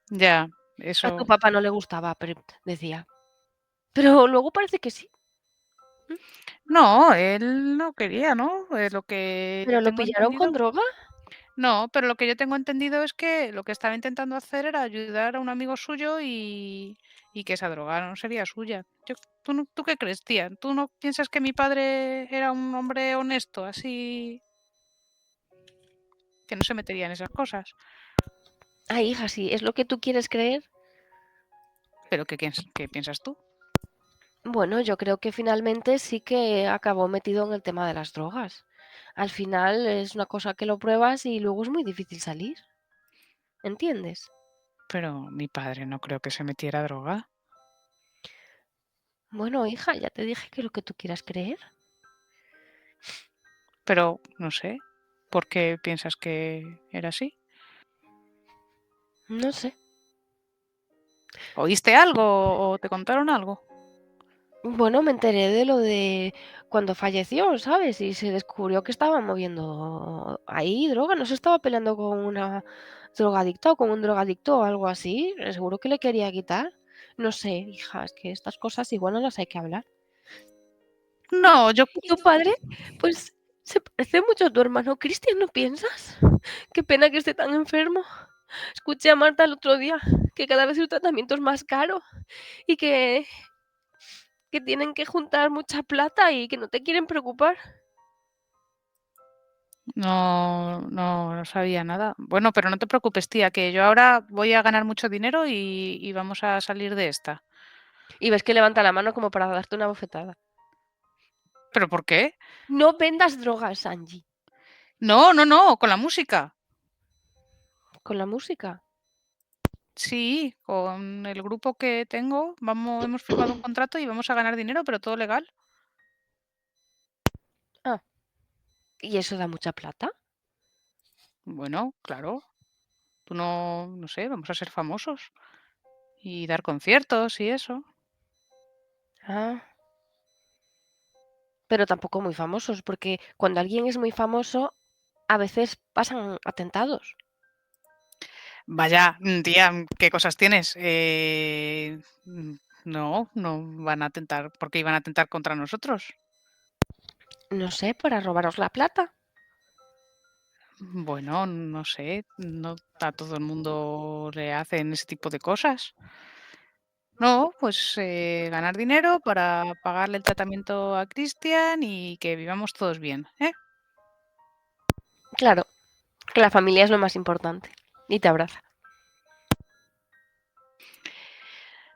Ya, A tu eso. papá no le gustaba, pero decía. Pero luego parece que sí. No, él no quería, ¿no? Lo que yo ¿Pero lo tengo pillaron con entendido. droga? No, pero lo que yo tengo entendido es que lo que estaba intentando hacer era ayudar a un amigo suyo y que esa droga no sería suya. ¿Tú qué crees, tía? ¿Tú no piensas que mi padre era un hombre honesto, así que no se metería en esas cosas? Ay, hija, sí, es lo que tú quieres creer. ¿Pero qué piensas tú? Bueno, yo creo que finalmente sí que acabó metido en el tema de las drogas. Al final es una cosa que lo pruebas y luego es muy difícil salir. ¿Entiendes? Pero mi padre no creo que se metiera droga. Bueno, hija, ya te dije que lo que tú quieras creer. Pero no sé, ¿por qué piensas que era así? No sé. ¿Oíste algo o te contaron algo? Bueno, me enteré de lo de cuando falleció, ¿sabes? Y se descubrió que estaba moviendo ahí droga. No se estaba peleando con una drogadicta o con un drogadicto o algo así. Seguro que le quería quitar. No sé, hija, es que estas cosas igual no las hay que hablar. No, yo ¿Y tu padre? Pues se parece mucho a tu hermano Cristian, ¿no piensas? Qué pena que esté tan enfermo. Escuché a Marta el otro día que cada vez su tratamiento es más caro y que tienen que juntar mucha plata y que no te quieren preocupar. no sabía nada. Bueno, pero no te preocupes, tía, que yo ahora voy a ganar mucho dinero y vamos a salir de esta. Y ves que levanta la mano como para darte una bofetada. ¿Pero por qué? No vendas drogas, Angie, No, con la música. con la música. Sí, con el grupo que tengo, hemos firmado un contrato y vamos a ganar dinero, pero todo legal. Ah, ¿y eso da mucha plata? Bueno, claro. Tú no sé, vamos a ser famosos y dar conciertos y eso. Ah, pero tampoco muy famosos, porque cuando alguien es muy famoso, a veces pasan atentados. Vaya, tía, ¿qué cosas tienes? No van a atentar. ¿Por qué iban a atentar contra nosotros? No sé, para robaros la plata. Bueno, no sé, no a todo el mundo le hacen ese tipo de cosas. No, pues ganar dinero para pagarle el tratamiento a Cristian y que vivamos todos bien, ¿eh? Claro, que la familia es lo más importante. Y te abraza.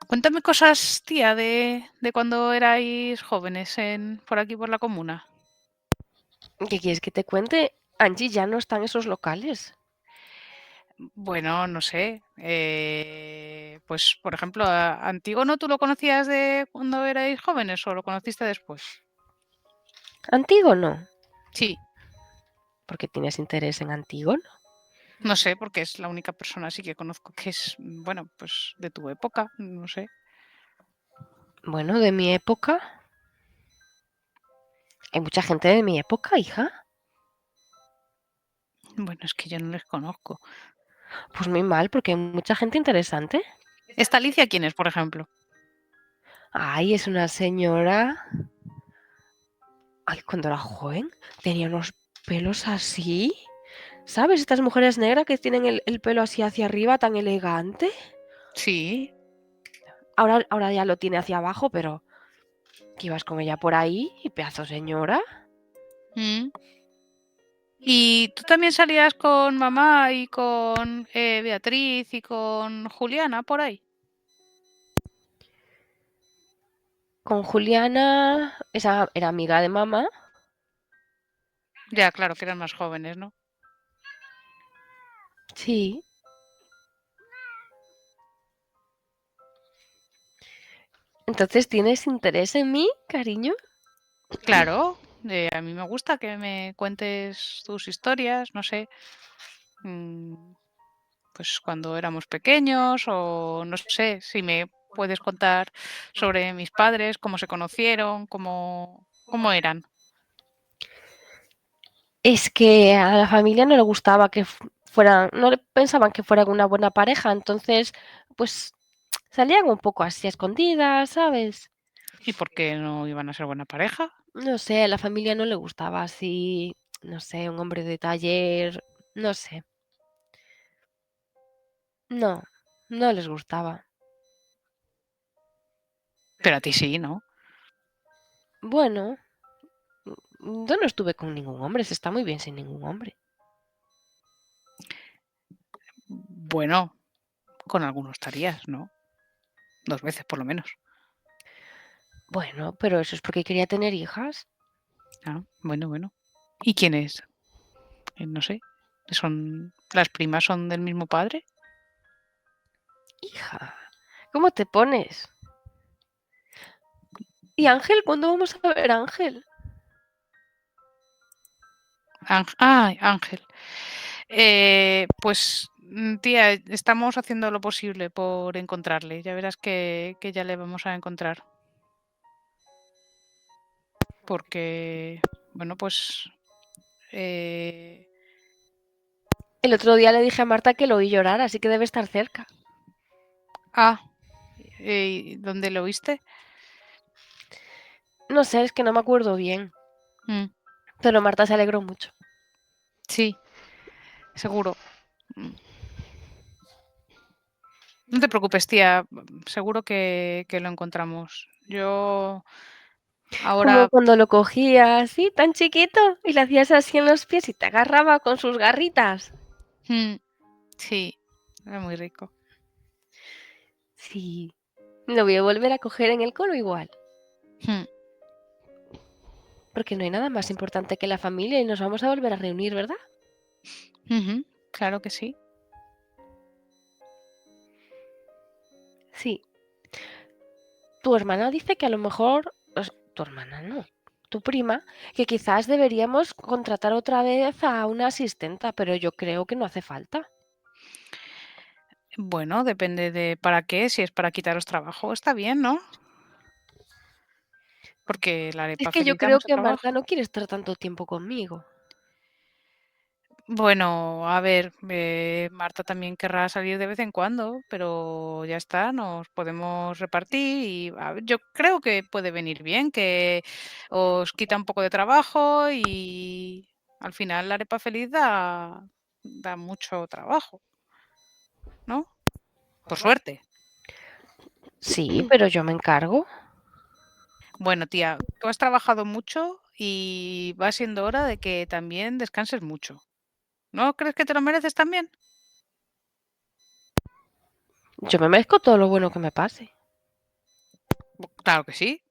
Cuéntame cosas, tía, de cuando erais jóvenes por aquí, por la comuna. ¿Qué quieres que te cuente? Angie ya no está en esos locales. Bueno, no sé. Pues, por ejemplo, a Antígono, ¿tú lo conocías de cuando erais jóvenes o lo conociste después? Antígono. Sí, ¿Por qué tienes interés en Antígono? no sé, porque es la única persona así que conozco que es, bueno, pues de tu época, no sé. Bueno, de mi época. Hay mucha gente de mi época, hija. Bueno, es que yo no les conozco. Pues muy mal, porque hay mucha gente interesante. ¿Esta Alicia quién es, por ejemplo? Ay, es una señora. Ay, cuando era joven tenía unos pelos así. ¿Sabes? Estas mujeres negras que tienen el pelo así hacia arriba, tan elegante. Sí. Ahora ya lo tiene hacia abajo, pero que ibas con ella por ahí y pedazo señora. Mm. ¿Y tú también salías con mamá y con Beatriz y con Juliana por ahí? Con Juliana, esa era amiga de mamá. Ya, claro, que eran más jóvenes, ¿no? Sí. Entonces, ¿tienes interés en mí, cariño? Claro, a mí me gusta que me cuentes tus historias, no sé, mm, pues cuando éramos pequeños o no sé, si me puedes contar sobre mis padres, cómo se conocieron, cómo eran. Es que a la familia no le gustaba que fueran, no le pensaban que fueran una buena pareja, entonces, pues salían un poco así a escondidas, ¿sabes? ¿Y por qué no iban a ser buena pareja? No sé, a la familia no le gustaba así, no sé, un hombre de taller, no sé. No, no les gustaba. Pero a ti sí, ¿no? Bueno, yo no estuve con ningún hombre, se está muy bien sin ningún hombre. Bueno, con algunos estarías, ¿no? 2 veces por lo menos. Bueno, pero eso es porque quería tener hijas. Ah, bueno. ¿Y quién es? No sé. ¿Las primas son del mismo padre? Hija, ¿cómo te pones? ¿Y Ángel? ¿Cuándo vamos a ver a Ángel? Ángel. Pues, tía, estamos haciendo lo posible por encontrarle. Ya verás que ya le vamos a encontrar. Porque, bueno, pues... eh, El otro día le dije a Marta que lo oí llorar, así que debe estar cerca. ah, ¿dónde lo viste? No sé, es que no me acuerdo bien. Mm, Pero Marta se alegró mucho. sí, seguro. Mm. No te preocupes, tía. Seguro que lo encontramos. Yo Como ahora... cuando lo cogía así, tan chiquito, y le hacías así en los pies y te agarraba con sus garritas. mm, sí, era muy rico. Sí, lo voy a volver a coger en el colo igual. Mm, Porque no hay nada más importante que la familia y nos vamos a volver a reunir, ¿verdad? ujú, claro que sí. Sí. Tu hermana dice que a lo mejor... tu hermana no. Tu prima, que quizás deberíamos contratar otra vez a una asistenta, pero yo creo que no hace falta. Bueno, depende de para qué. Si es para quitaros trabajo, está bien, ¿no? Porque Es arepa que yo facilita creo mucho que Marta trabajo. no quiere estar tanto tiempo conmigo. Bueno, a ver, Marta también querrá salir de vez en cuando, pero ya está, nos podemos repartir y a ver, yo creo que puede venir bien, que os quita un poco de trabajo y al final la arepa feliz da mucho trabajo, ¿no? Por suerte. Sí, pero yo me encargo. Bueno, tía, tú has trabajado mucho y va siendo hora de que también descanses mucho. ¿No crees que te lo mereces también? Yo me merezco todo lo bueno que me pase. Claro que sí,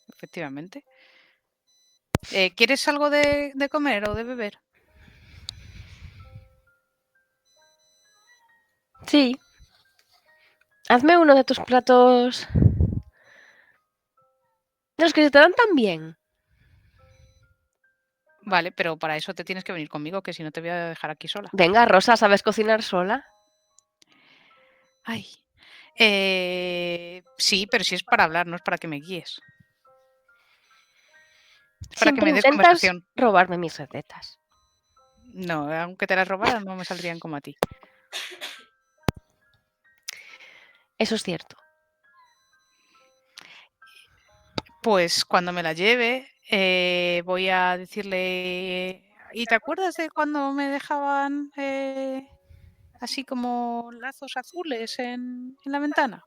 efectivamente. ¿Quieres algo de comer o de beber? Sí. Hazme uno de tus platos. De los que se te dan tan bien. Vale, pero para eso te tienes que venir conmigo, que si no te voy a dejar aquí sola. Venga, Rosa, ¿sabes cocinar sola? Ay. Sí, pero si es para hablar, no es para que me guíes. Es para que Siempre me des intentas conversación. robarme mis recetas. No, aunque te las robara, no me saldrían como a ti. Eso es cierto. Pues cuando me la lleve, voy a decirle. ¿Y te acuerdas de cuando me dejaban así como lazos azules en la ventana?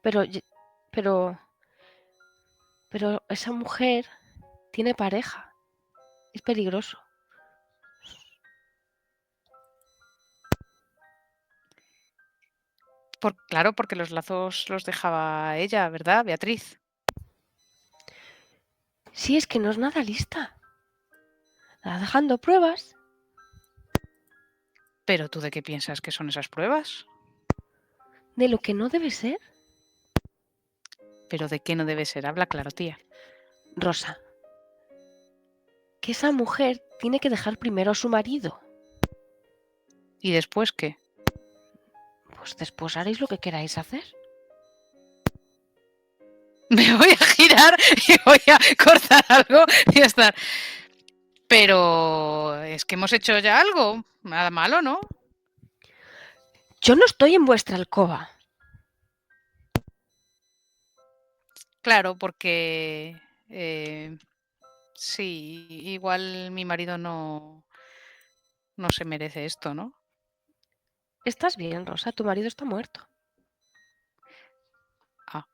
Pero, pero, pero esa mujer tiene pareja. Es peligroso. Claro, porque los lazos los dejaba ella, ¿verdad, Beatriz? Sí, es que no es nada lista. Está dejando pruebas. ¿Pero tú de qué piensas que son esas pruebas? De lo que no debe ser. ¿Pero de qué no debe ser? Habla claro, tía. Rosa, que esa mujer tiene que dejar primero a su marido. ¿Y después qué? Pues después haréis lo que queráis hacer. Me voy a girar y voy a cortar algo y ya está. Pero es que hemos hecho ya algo. Nada malo, ¿no? Yo no estoy en vuestra alcoba. Claro, porque sí, igual mi marido no se merece esto, ¿no? ¿Estás bien, Rosa? Tu marido está muerto. Ah,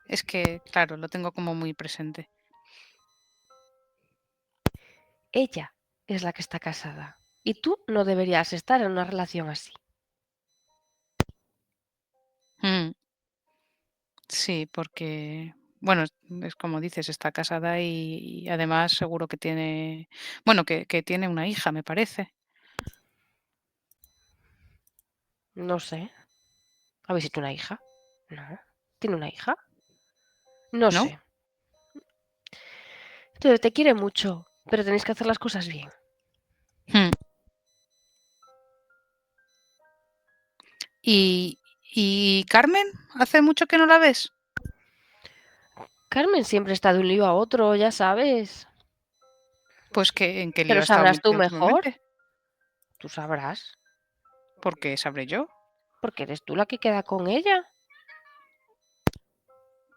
es que, claro, lo tengo como muy presente. Ella es la que está casada. Y tú no deberías estar en una relación así. Sí, porque, bueno, es como dices, está casada y además seguro que tiene, bueno, que tiene una hija, me parece. No sé. ¿Habéis hecho una hija? No. ¿Tiene una hija? No ¿No? sé. Te quiere mucho, pero tenéis que hacer las cosas bien. ¿Y Carmen? ¿Hace mucho que no la ves? Carmen siempre está de un lío a otro, ya sabes. Pues que ¿en qué lío Pero ha estado sabrás tú metida mejor. últimamente? Tú sabrás. ¿Por qué sabré yo? Porque eres tú la que queda con ella.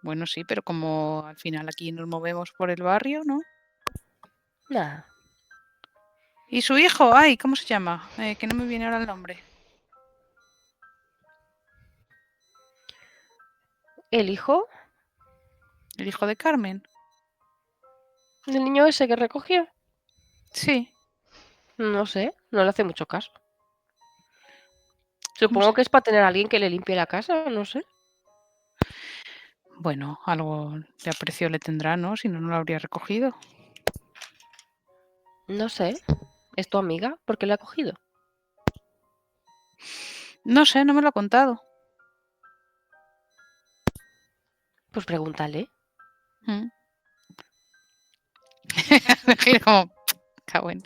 Bueno, sí, pero como al final aquí nos movemos por el barrio, ¿no? Nada. ¿Y su hijo? Ay, ¿cómo se llama? Que no me viene ahora el nombre. ¿El hijo ¿El hijo de Carmen? del niño ese que recogió? Sí. No sé, no le hace mucho caso. ¿Cómo Supongo se...? que es para tener a alguien que le limpie la casa, no sé. Bueno, algo de aprecio le tendrá, ¿no? Si no, no lo habría recogido. No sé. ¿Es tu amiga? ¿Por qué le ha cogido? No sé, no me lo ha contado. Pues pregúntale. Me giro como, cago en.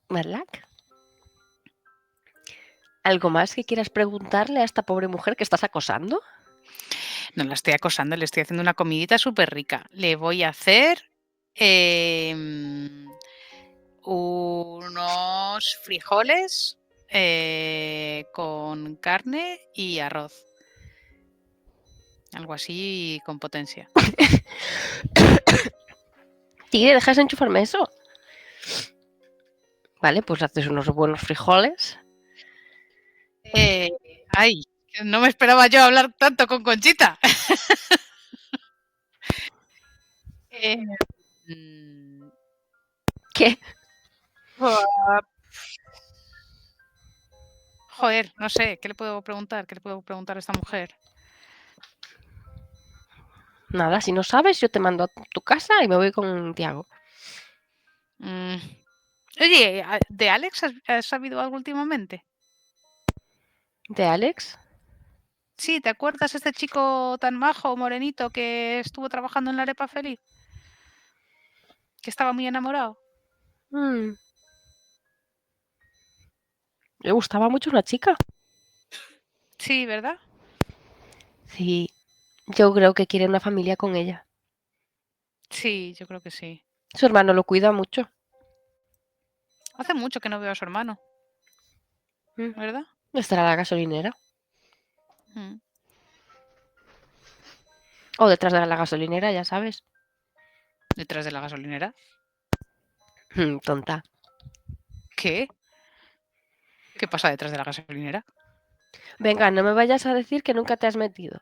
¿Verdad? ¿Algo más que quieras preguntarle a esta pobre mujer que estás acosando? No la estoy acosando, le estoy haciendo una comidita súper rica. Le voy a hacer unos frijoles con carne y arroz. Algo así con potencia. Tigre, ¿dejas de enchufarme eso? Vale, pues haces unos buenos frijoles. Ay, no me esperaba yo hablar tanto con Conchita. ¿Qué? Joder, no sé, ¿qué le puedo preguntar? ¿Qué le puedo preguntar a esta mujer? Nada, si no sabes, yo te mando a tu casa y me voy con Tiago. Oye, ¿de Alex has sabido algo últimamente? ¿De Alex? Sí, ¿te acuerdas este chico tan majo, morenito, que estuvo trabajando en la Arepa Feliz? Que estaba muy enamorado. Le gustaba mucho una chica. Sí, ¿verdad? Sí, yo creo que quiere una familia con ella. Sí, yo creo que sí. Su hermano lo cuida mucho. Hace mucho que no veo a su hermano, ¿verdad? Estará en la gasolinera. Mm. O detrás de la gasolinera, ya sabes. Detrás de la gasolinera. Tonta. ¿Qué? ¿Qué pasa detrás de la gasolinera? Venga, no me vayas a decir que nunca te has metido.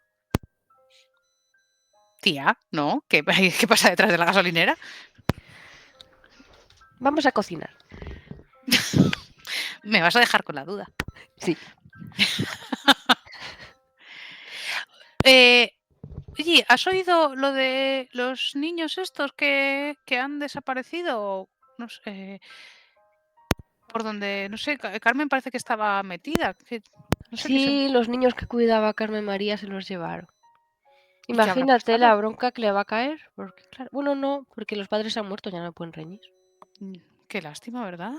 Tía, ¿no? ¿Qué pasa detrás de la gasolinera? Vamos a cocinar. Me vas a dejar con la duda. Sí. Oye, ¿has oído lo de los niños estos que han desaparecido? No sé, por donde, no sé, Carmen parece que estaba metida. No sé qué Sí, los niños que cuidaba Carmen María se los llevaron. ¿Y qué habrá Imagínate la pasado? bronca que le va a caer. Porque, claro, bueno, no, porque los padres han muerto, ya no pueden reñir. Qué lástima, ¿verdad?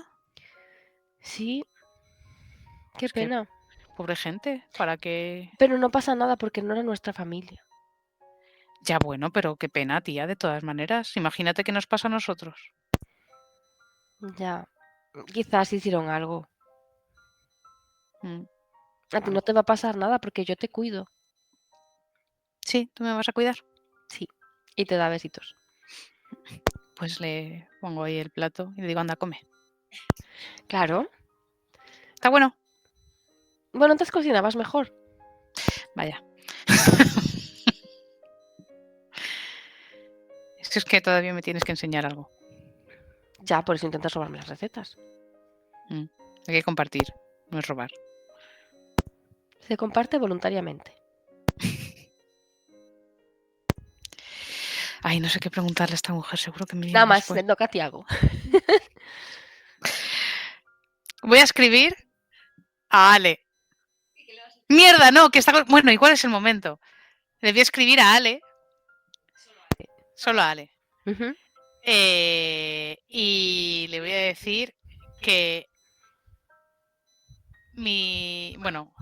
Sí, qué Es que, pena. pobre gente, ¿para qué? Pero no pasa nada porque no era nuestra familia. Ya bueno, pero qué pena, tía, de todas maneras. Imagínate qué nos pasa a nosotros. Ya, quizás hicieron algo. Mm. A ti no te va a pasar nada porque yo te cuido. Sí, ¿tú me vas a cuidar? Sí, y te da besitos. Pues le pongo ahí el plato y le digo, anda, come. Claro. ¿Está bueno? Bueno, antes cocinabas mejor. Vaya. Es que todavía me tienes que enseñar algo. Ya, por eso intentas robarme las recetas. Hay que compartir, no es robar. Se comparte voluntariamente. Ay, no sé qué preguntarle a esta mujer, seguro que me viene Nada más, después. me toca a Tiago. Voy a escribir a Ale. ¡Mierda, no! Que está Bueno, ¿y cuál es el momento? Le voy a escribir a Ale. Solo a Ale. Y le voy a decir que bueno,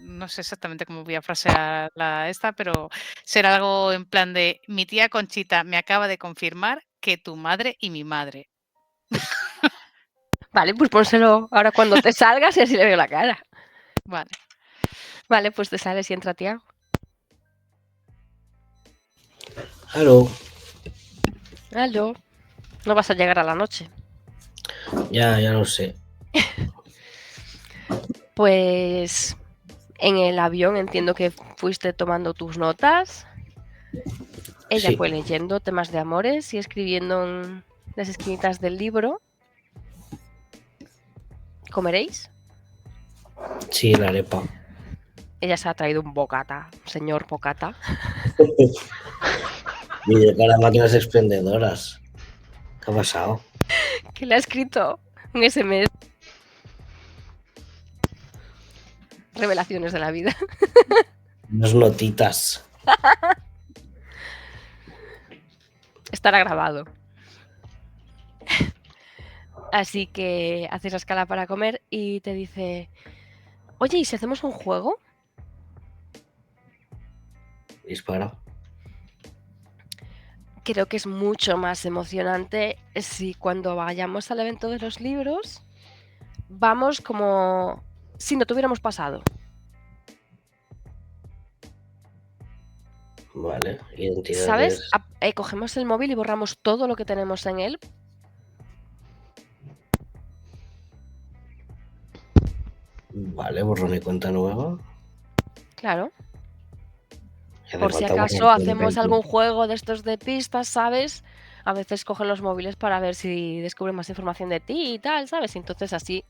no sé exactamente cómo voy a frasear esta, pero será algo en plan de: mi tía Conchita me acaba de confirmar que tu madre y mi madre. Vale, pues pónselo ahora cuando te salgas y así le veo la cara. Vale. Vale, pues te sales y entra Tiago. Aló. Aló. No vas a llegar a la noche. Ya lo sé. Pues en el avión entiendo que fuiste tomando tus notas. Ella Sí. fue leyendo temas de amores y escribiendo en las esquinitas del libro. ¿Comeréis? Sí, la arepa. Ella se ha traído un bocata, señor bocata. Y de cara a máquinas expendedoras. ¿Qué ha pasado? Que le ha escrito un SMS. Revelaciones de la vida. Unas notitas. Estará grabado. Así que haces la escala para comer y te dice: oye, ¿y si hacemos un juego? Dispara. Creo que es mucho más emocionante si cuando vayamos al evento de los libros vamos como si no tuviéramos pasado. Vale, ¿Sabes? identidades. Cogemos el móvil y borramos todo lo que tenemos en él. Vale, borrón y cuenta nueva. Claro. Y hace Por si falta acaso borrar todo el hacemos evento. algún juego de estos de pistas, ¿sabes? A veces cogen los móviles para ver si descubren más información de ti y tal, ¿sabes? Y entonces así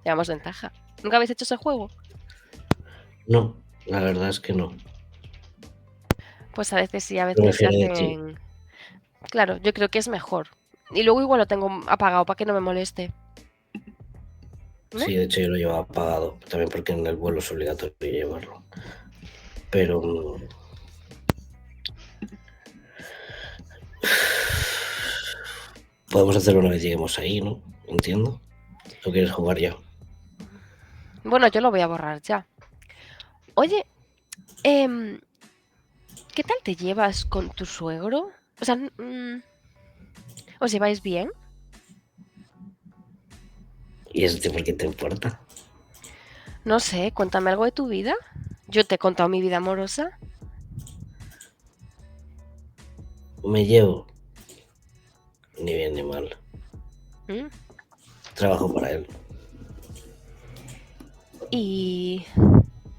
llevamos ventaja. ¿Nunca habéis hecho ese juego? No, la verdad es que no. Pues a veces sí, a Lo veces se prefiero de ti. hacen... Claro, yo creo que es mejor. Y luego igual lo tengo apagado para que no me moleste. ¿No? Sí, de hecho yo lo llevaba apagado, también porque en el vuelo es obligatorio llevarlo. Pero podemos hacerlo una vez lleguemos ahí, ¿no? Entiendo. ¿O quieres jugar ya? Bueno, yo lo voy a borrar ya. Oye, ¿qué tal te llevas con tu suegro? O sea, ¿os lleváis bien? ¿Y eso por qué te importa? No sé, cuéntame algo de tu vida. Yo te he contado mi vida amorosa. Me llevo ni bien ni mal. ¿Mm? Trabajo para él. Y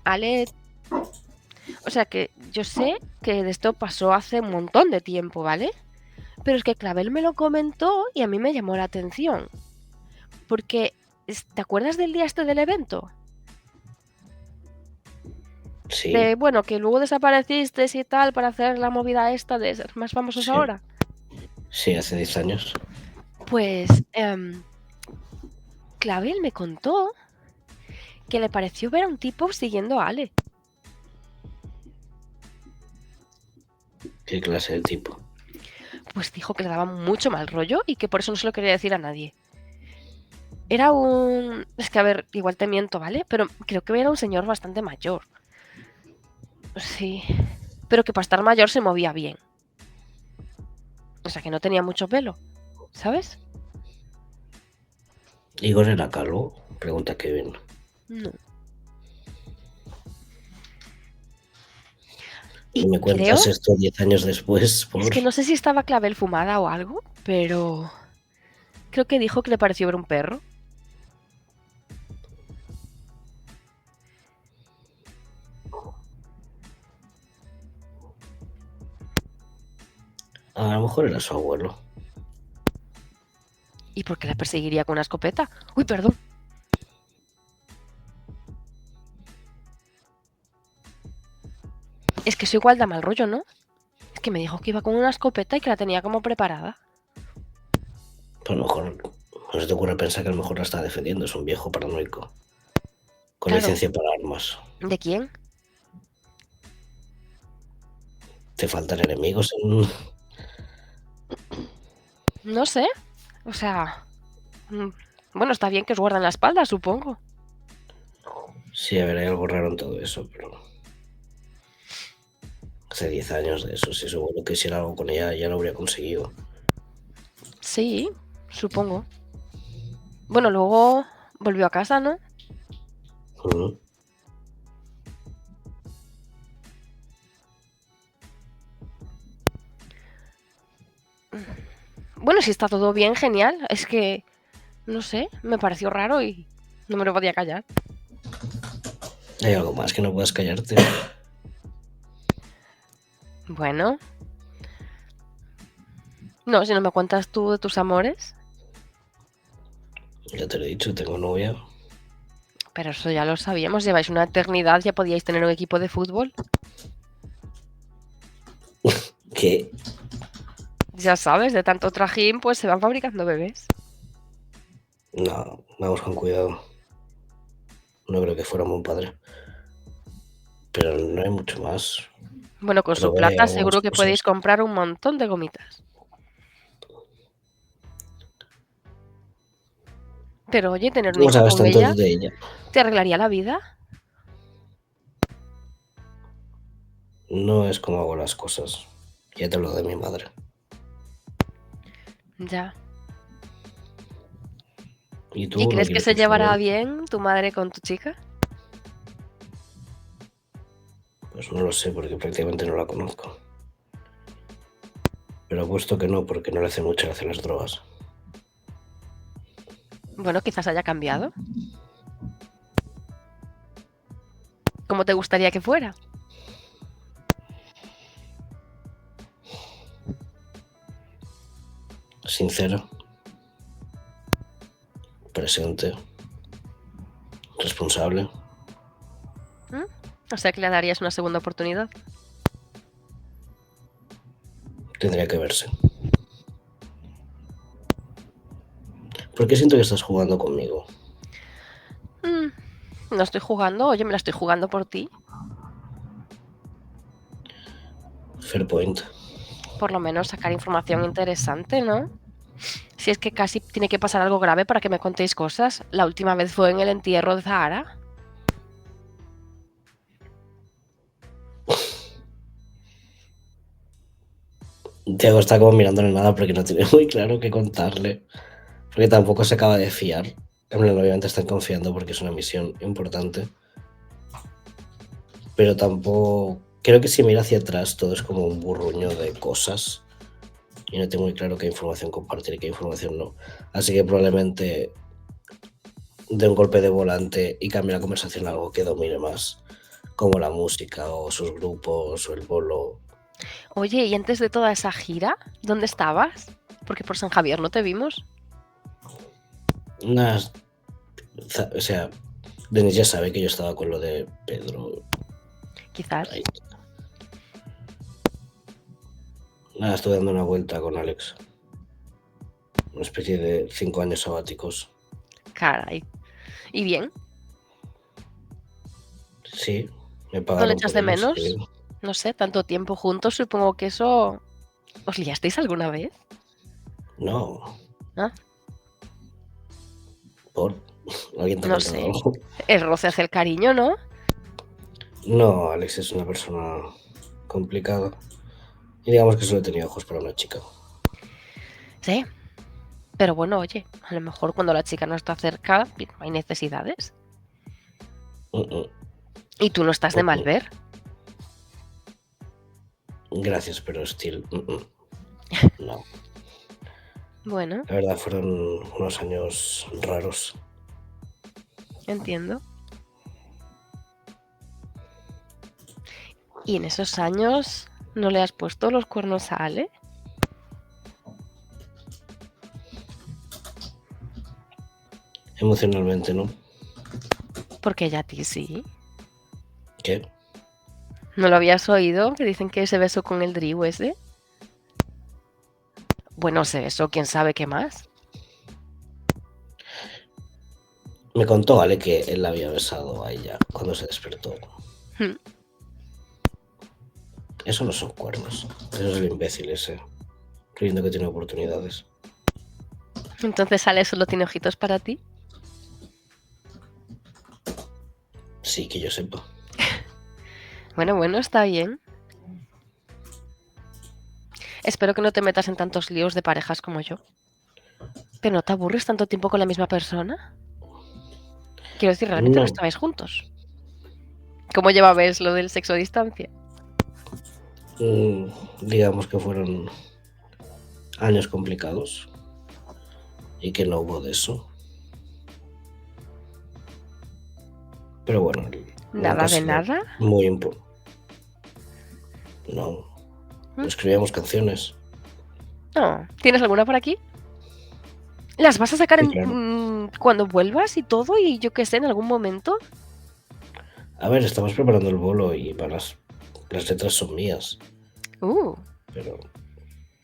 Ale, o sea que yo sé que de esto pasó hace un montón de tiempo, ¿vale? Pero es que Clavel me lo comentó y a mí me llamó la atención. Porque, ¿te acuerdas del día este del evento? Sí, Bueno, que luego desapareciste y tal para hacer la movida esta de ser más famosos sí, ahora. sí, hace 10 años. Pues Clavel me contó que le pareció ver a un tipo siguiendo a Ale. ¿Qué clase de tipo? Pues dijo que le daba mucho mal rollo y que por eso no se lo quería decir a nadie. Era un... Es que a ver, igual te miento, ¿vale? Pero creo que era un señor bastante mayor. Sí. Pero que para estar mayor se movía bien. O sea, que no tenía mucho pelo, ¿sabes? ¿Igor era calvo? Pregunta Kevin. No. Y Y me creo... cuentas esto 10 años después por... Es que no sé si estaba Clavel fumada o algo, pero... Creo que dijo que le pareció ver un perro. A lo mejor era su abuelo. ¿Y por qué la perseguiría con una escopeta? Uy, perdón. Es que eso igual da mal rollo, ¿no? Es que me dijo que iba con una escopeta y que la tenía como preparada. Pues a lo mejor no se te ocurre pensar que a lo mejor la está defendiendo. Es un viejo paranoico. Con Claro. licencia para armas. ¿De quién? ¿Te faltan enemigos en...? No sé. O sea... Bueno, está bien que os guardan la espalda, supongo. Sí, a ver, hay algo raro en todo eso, pero... Hace 10 años de eso, si seguro que hiciera algo con ella ya lo habría conseguido. Sí, supongo. Bueno, luego volvió a casa, ¿no? Ujú. Bueno, si está todo bien, genial. Es que, no sé, me pareció raro y no me lo podía callar. ¿Hay algo más que no puedas callarte? Bueno. No, si no me cuentas tú de tus amores. Ya te lo he dicho, tengo novia. Pero eso ya lo sabíamos, lleváis una eternidad, ya podíais tener un equipo de fútbol. ¿Qué? Ya sabes, de tanto trajín, pues se van fabricando bebés. No, vamos con cuidado. No creo que fuera un buen padre. Pero no hay mucho más. Bueno, con su Probé plata algunas seguro que cosas. podéis comprar un montón de gomitas. Pero oye, tener un ¿Cómo hijo sabes con tanto ella de ella? te arreglaría la vida. No es como hago las cosas. Ya te lo de mi madre. Ya. ¿Y tú ¿Y no crees que quieres se esté llevará bien? bien tu madre con tu chica? Pues no lo sé, porque prácticamente no la conozco. Pero apuesto que no, porque no le hace mucha gracia las drogas. Bueno, quizás haya cambiado. ¿Cómo te gustaría que fuera? Sincera, presente, responsable. O sea que le darías una segunda oportunidad. Tendría que verse. ¿Por qué siento que estás jugando conmigo? No estoy jugando, oye, me la estoy jugando por ti. Fair point. Por lo menos sacar información interesante, ¿no? Si es que casi tiene que pasar algo grave para que me contéis cosas. La última vez fue en el entierro de Zahara. Diego está como mirándole nada porque no tiene muy claro qué contarle. Porque tampoco se acaba de fiar. En plan, obviamente están confiando porque es una misión importante. Pero tampoco... Creo que si mira hacia atrás todo es como un burruño de cosas. Y no tengo muy claro qué información compartir y qué información no. Así que probablemente dé un golpe de volante y cambie la conversación a algo que domine más. Como la música o sus grupos o el bolo. Oye, y antes de toda esa gira, ¿dónde estabas? Porque por San Javier no te vimos. Unas... O sea, Denis ya sabe que yo estaba con lo de Pedro. Quizás. Ahí. Nada, estoy dando una vuelta con Alex. Una especie de 5 años sabáticos. Caray. ¿Y bien? Sí, me ¿No pagaron le echas por de ello, así menos? que No sé, tanto tiempo juntos, supongo que eso... ¿Os liasteis alguna vez? no. ¿Ah? ¿Por? ¿Alguien te ha No contado sé. algo? El roce hace el cariño, ¿no? No, Alex es una persona complicada. Y digamos que solo he tenido ojos para una chica. Sí. Pero bueno, oye, a lo mejor cuando la chica no está cerca, hay necesidades. Y tú no estás de mal ver. Gracias, pero still. No. Bueno, La verdad fueron unos años raros. entiendo. ¿Y en esos años no le has puesto los cuernos a Ale? Emocionalmente, ¿no? Porque ella a ti sí. ¿Qué? ¿No lo habías oído? Que dicen que se besó con el Drew ese. Bueno, se besó, quién sabe qué más. Me contó Ale que él la había besado a ella cuando se despertó. Hmm. Eso no son cuernos. Eso es el imbécil ese. Creyendo que tiene oportunidades. Entonces Ale solo tiene ojitos para ti. Sí, que yo sepa. Bueno, está bien. Espero que no te metas en tantos líos de parejas como yo. ¿Pero no te aburres tanto tiempo con la misma persona? Quiero decir, realmente no No. estabais juntos. ¿Cómo llevabais lo del sexo a distancia? Digamos que fueron años complicados y que no hubo de eso. Pero bueno, Nada de nada. Muy importante. No. Escribíamos canciones. No. ¿Tienes alguna por aquí? ¿Las vas a sacar Sí, claro. cuando vuelvas y todo? Y yo qué sé, en algún momento. A ver, estamos preparando el bolo y las letras son mías.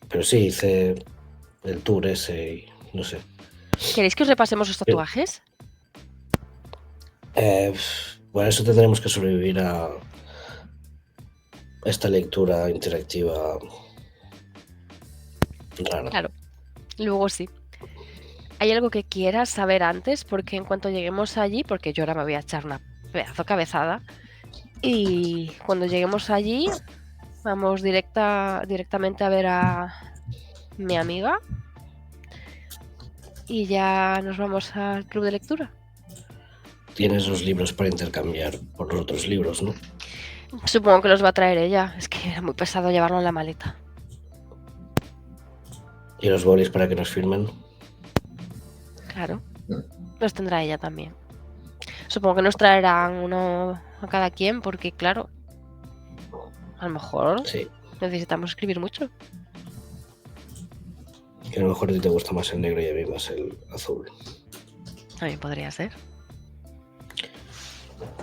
Pero sí, hice el tour ese y no sé. ¿Queréis que os repasemos los tatuajes? Bueno, eso tendremos que sobrevivir a esta lectura interactiva rara. Claro. Luego sí. ¿Hay algo que quieras saber antes? Porque en cuanto lleguemos allí, porque yo ahora me voy a echar una pedazo cabezada, Y cuando lleguemos allí, vamos directamente a ver a mi amiga. Y ya nos vamos al club de lectura. Tienes los libros para intercambiar por los otros libros, ¿no? Supongo que los va a traer ella. Es que era muy pesado llevarlo en la maleta. Y los bolis para que nos firmen. Claro. Los tendrá ella también. Supongo que nos traerán uno a cada quien porque, claro, a lo mejor Sí. necesitamos escribir mucho. Que a lo mejor a ti te gusta más el negro y a mí más el azul. También podría ser.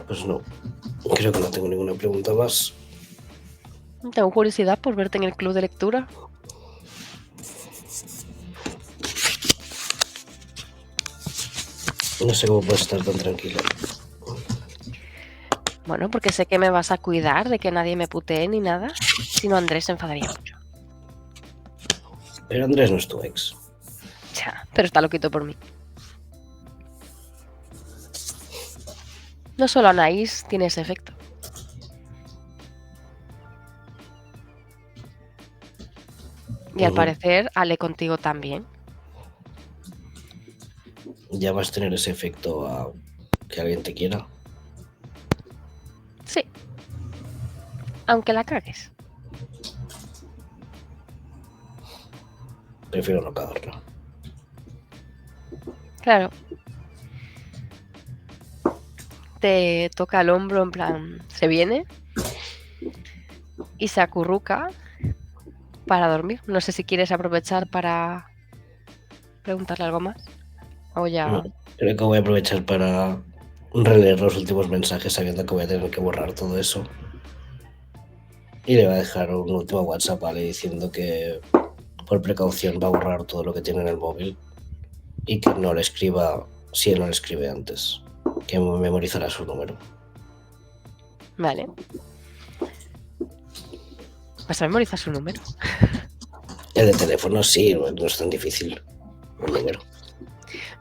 Pues no. Creo que no tengo ninguna pregunta más. Tengo curiosidad por verte en el club de lectura. No sé cómo puedes estar tan tranquilo. Bueno, porque sé que me vas a cuidar de que nadie me putee ni nada. Si no, Andrés se enfadaría mucho. Pero Andrés no es tu ex. Ya, pero está loquito por mí. No solo Anaís tiene ese efecto. Y al Ujú. parecer, Ale contigo también. Ya vas a tener ese efecto a que alguien te quiera. Sí. Aunque la cagues. Prefiero no cagarla. Claro. Te toca el hombro en plan, se viene y se acurruca para dormir. No sé si quieres aprovechar para preguntarle algo más. O ya. No, creo que voy a aprovechar para releer los últimos mensajes sabiendo que voy a tener que borrar todo eso. Y le voy a dejar un último WhatsApp a Ale diciendo que por precaución va a borrar todo lo que tiene en el móvil y que no le escriba si él no le escribe antes, que memorizará su número. Vale. ¿Vas a memorizar su número? El de teléfono sí, no es tan difícil el número.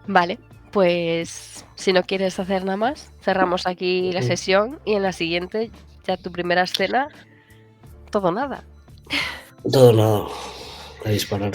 Vale. Pues si no quieres hacer nada más, cerramos aquí la sesión y en la siguiente, ya tu primera escena, todo nada. Todo nada, a disparar.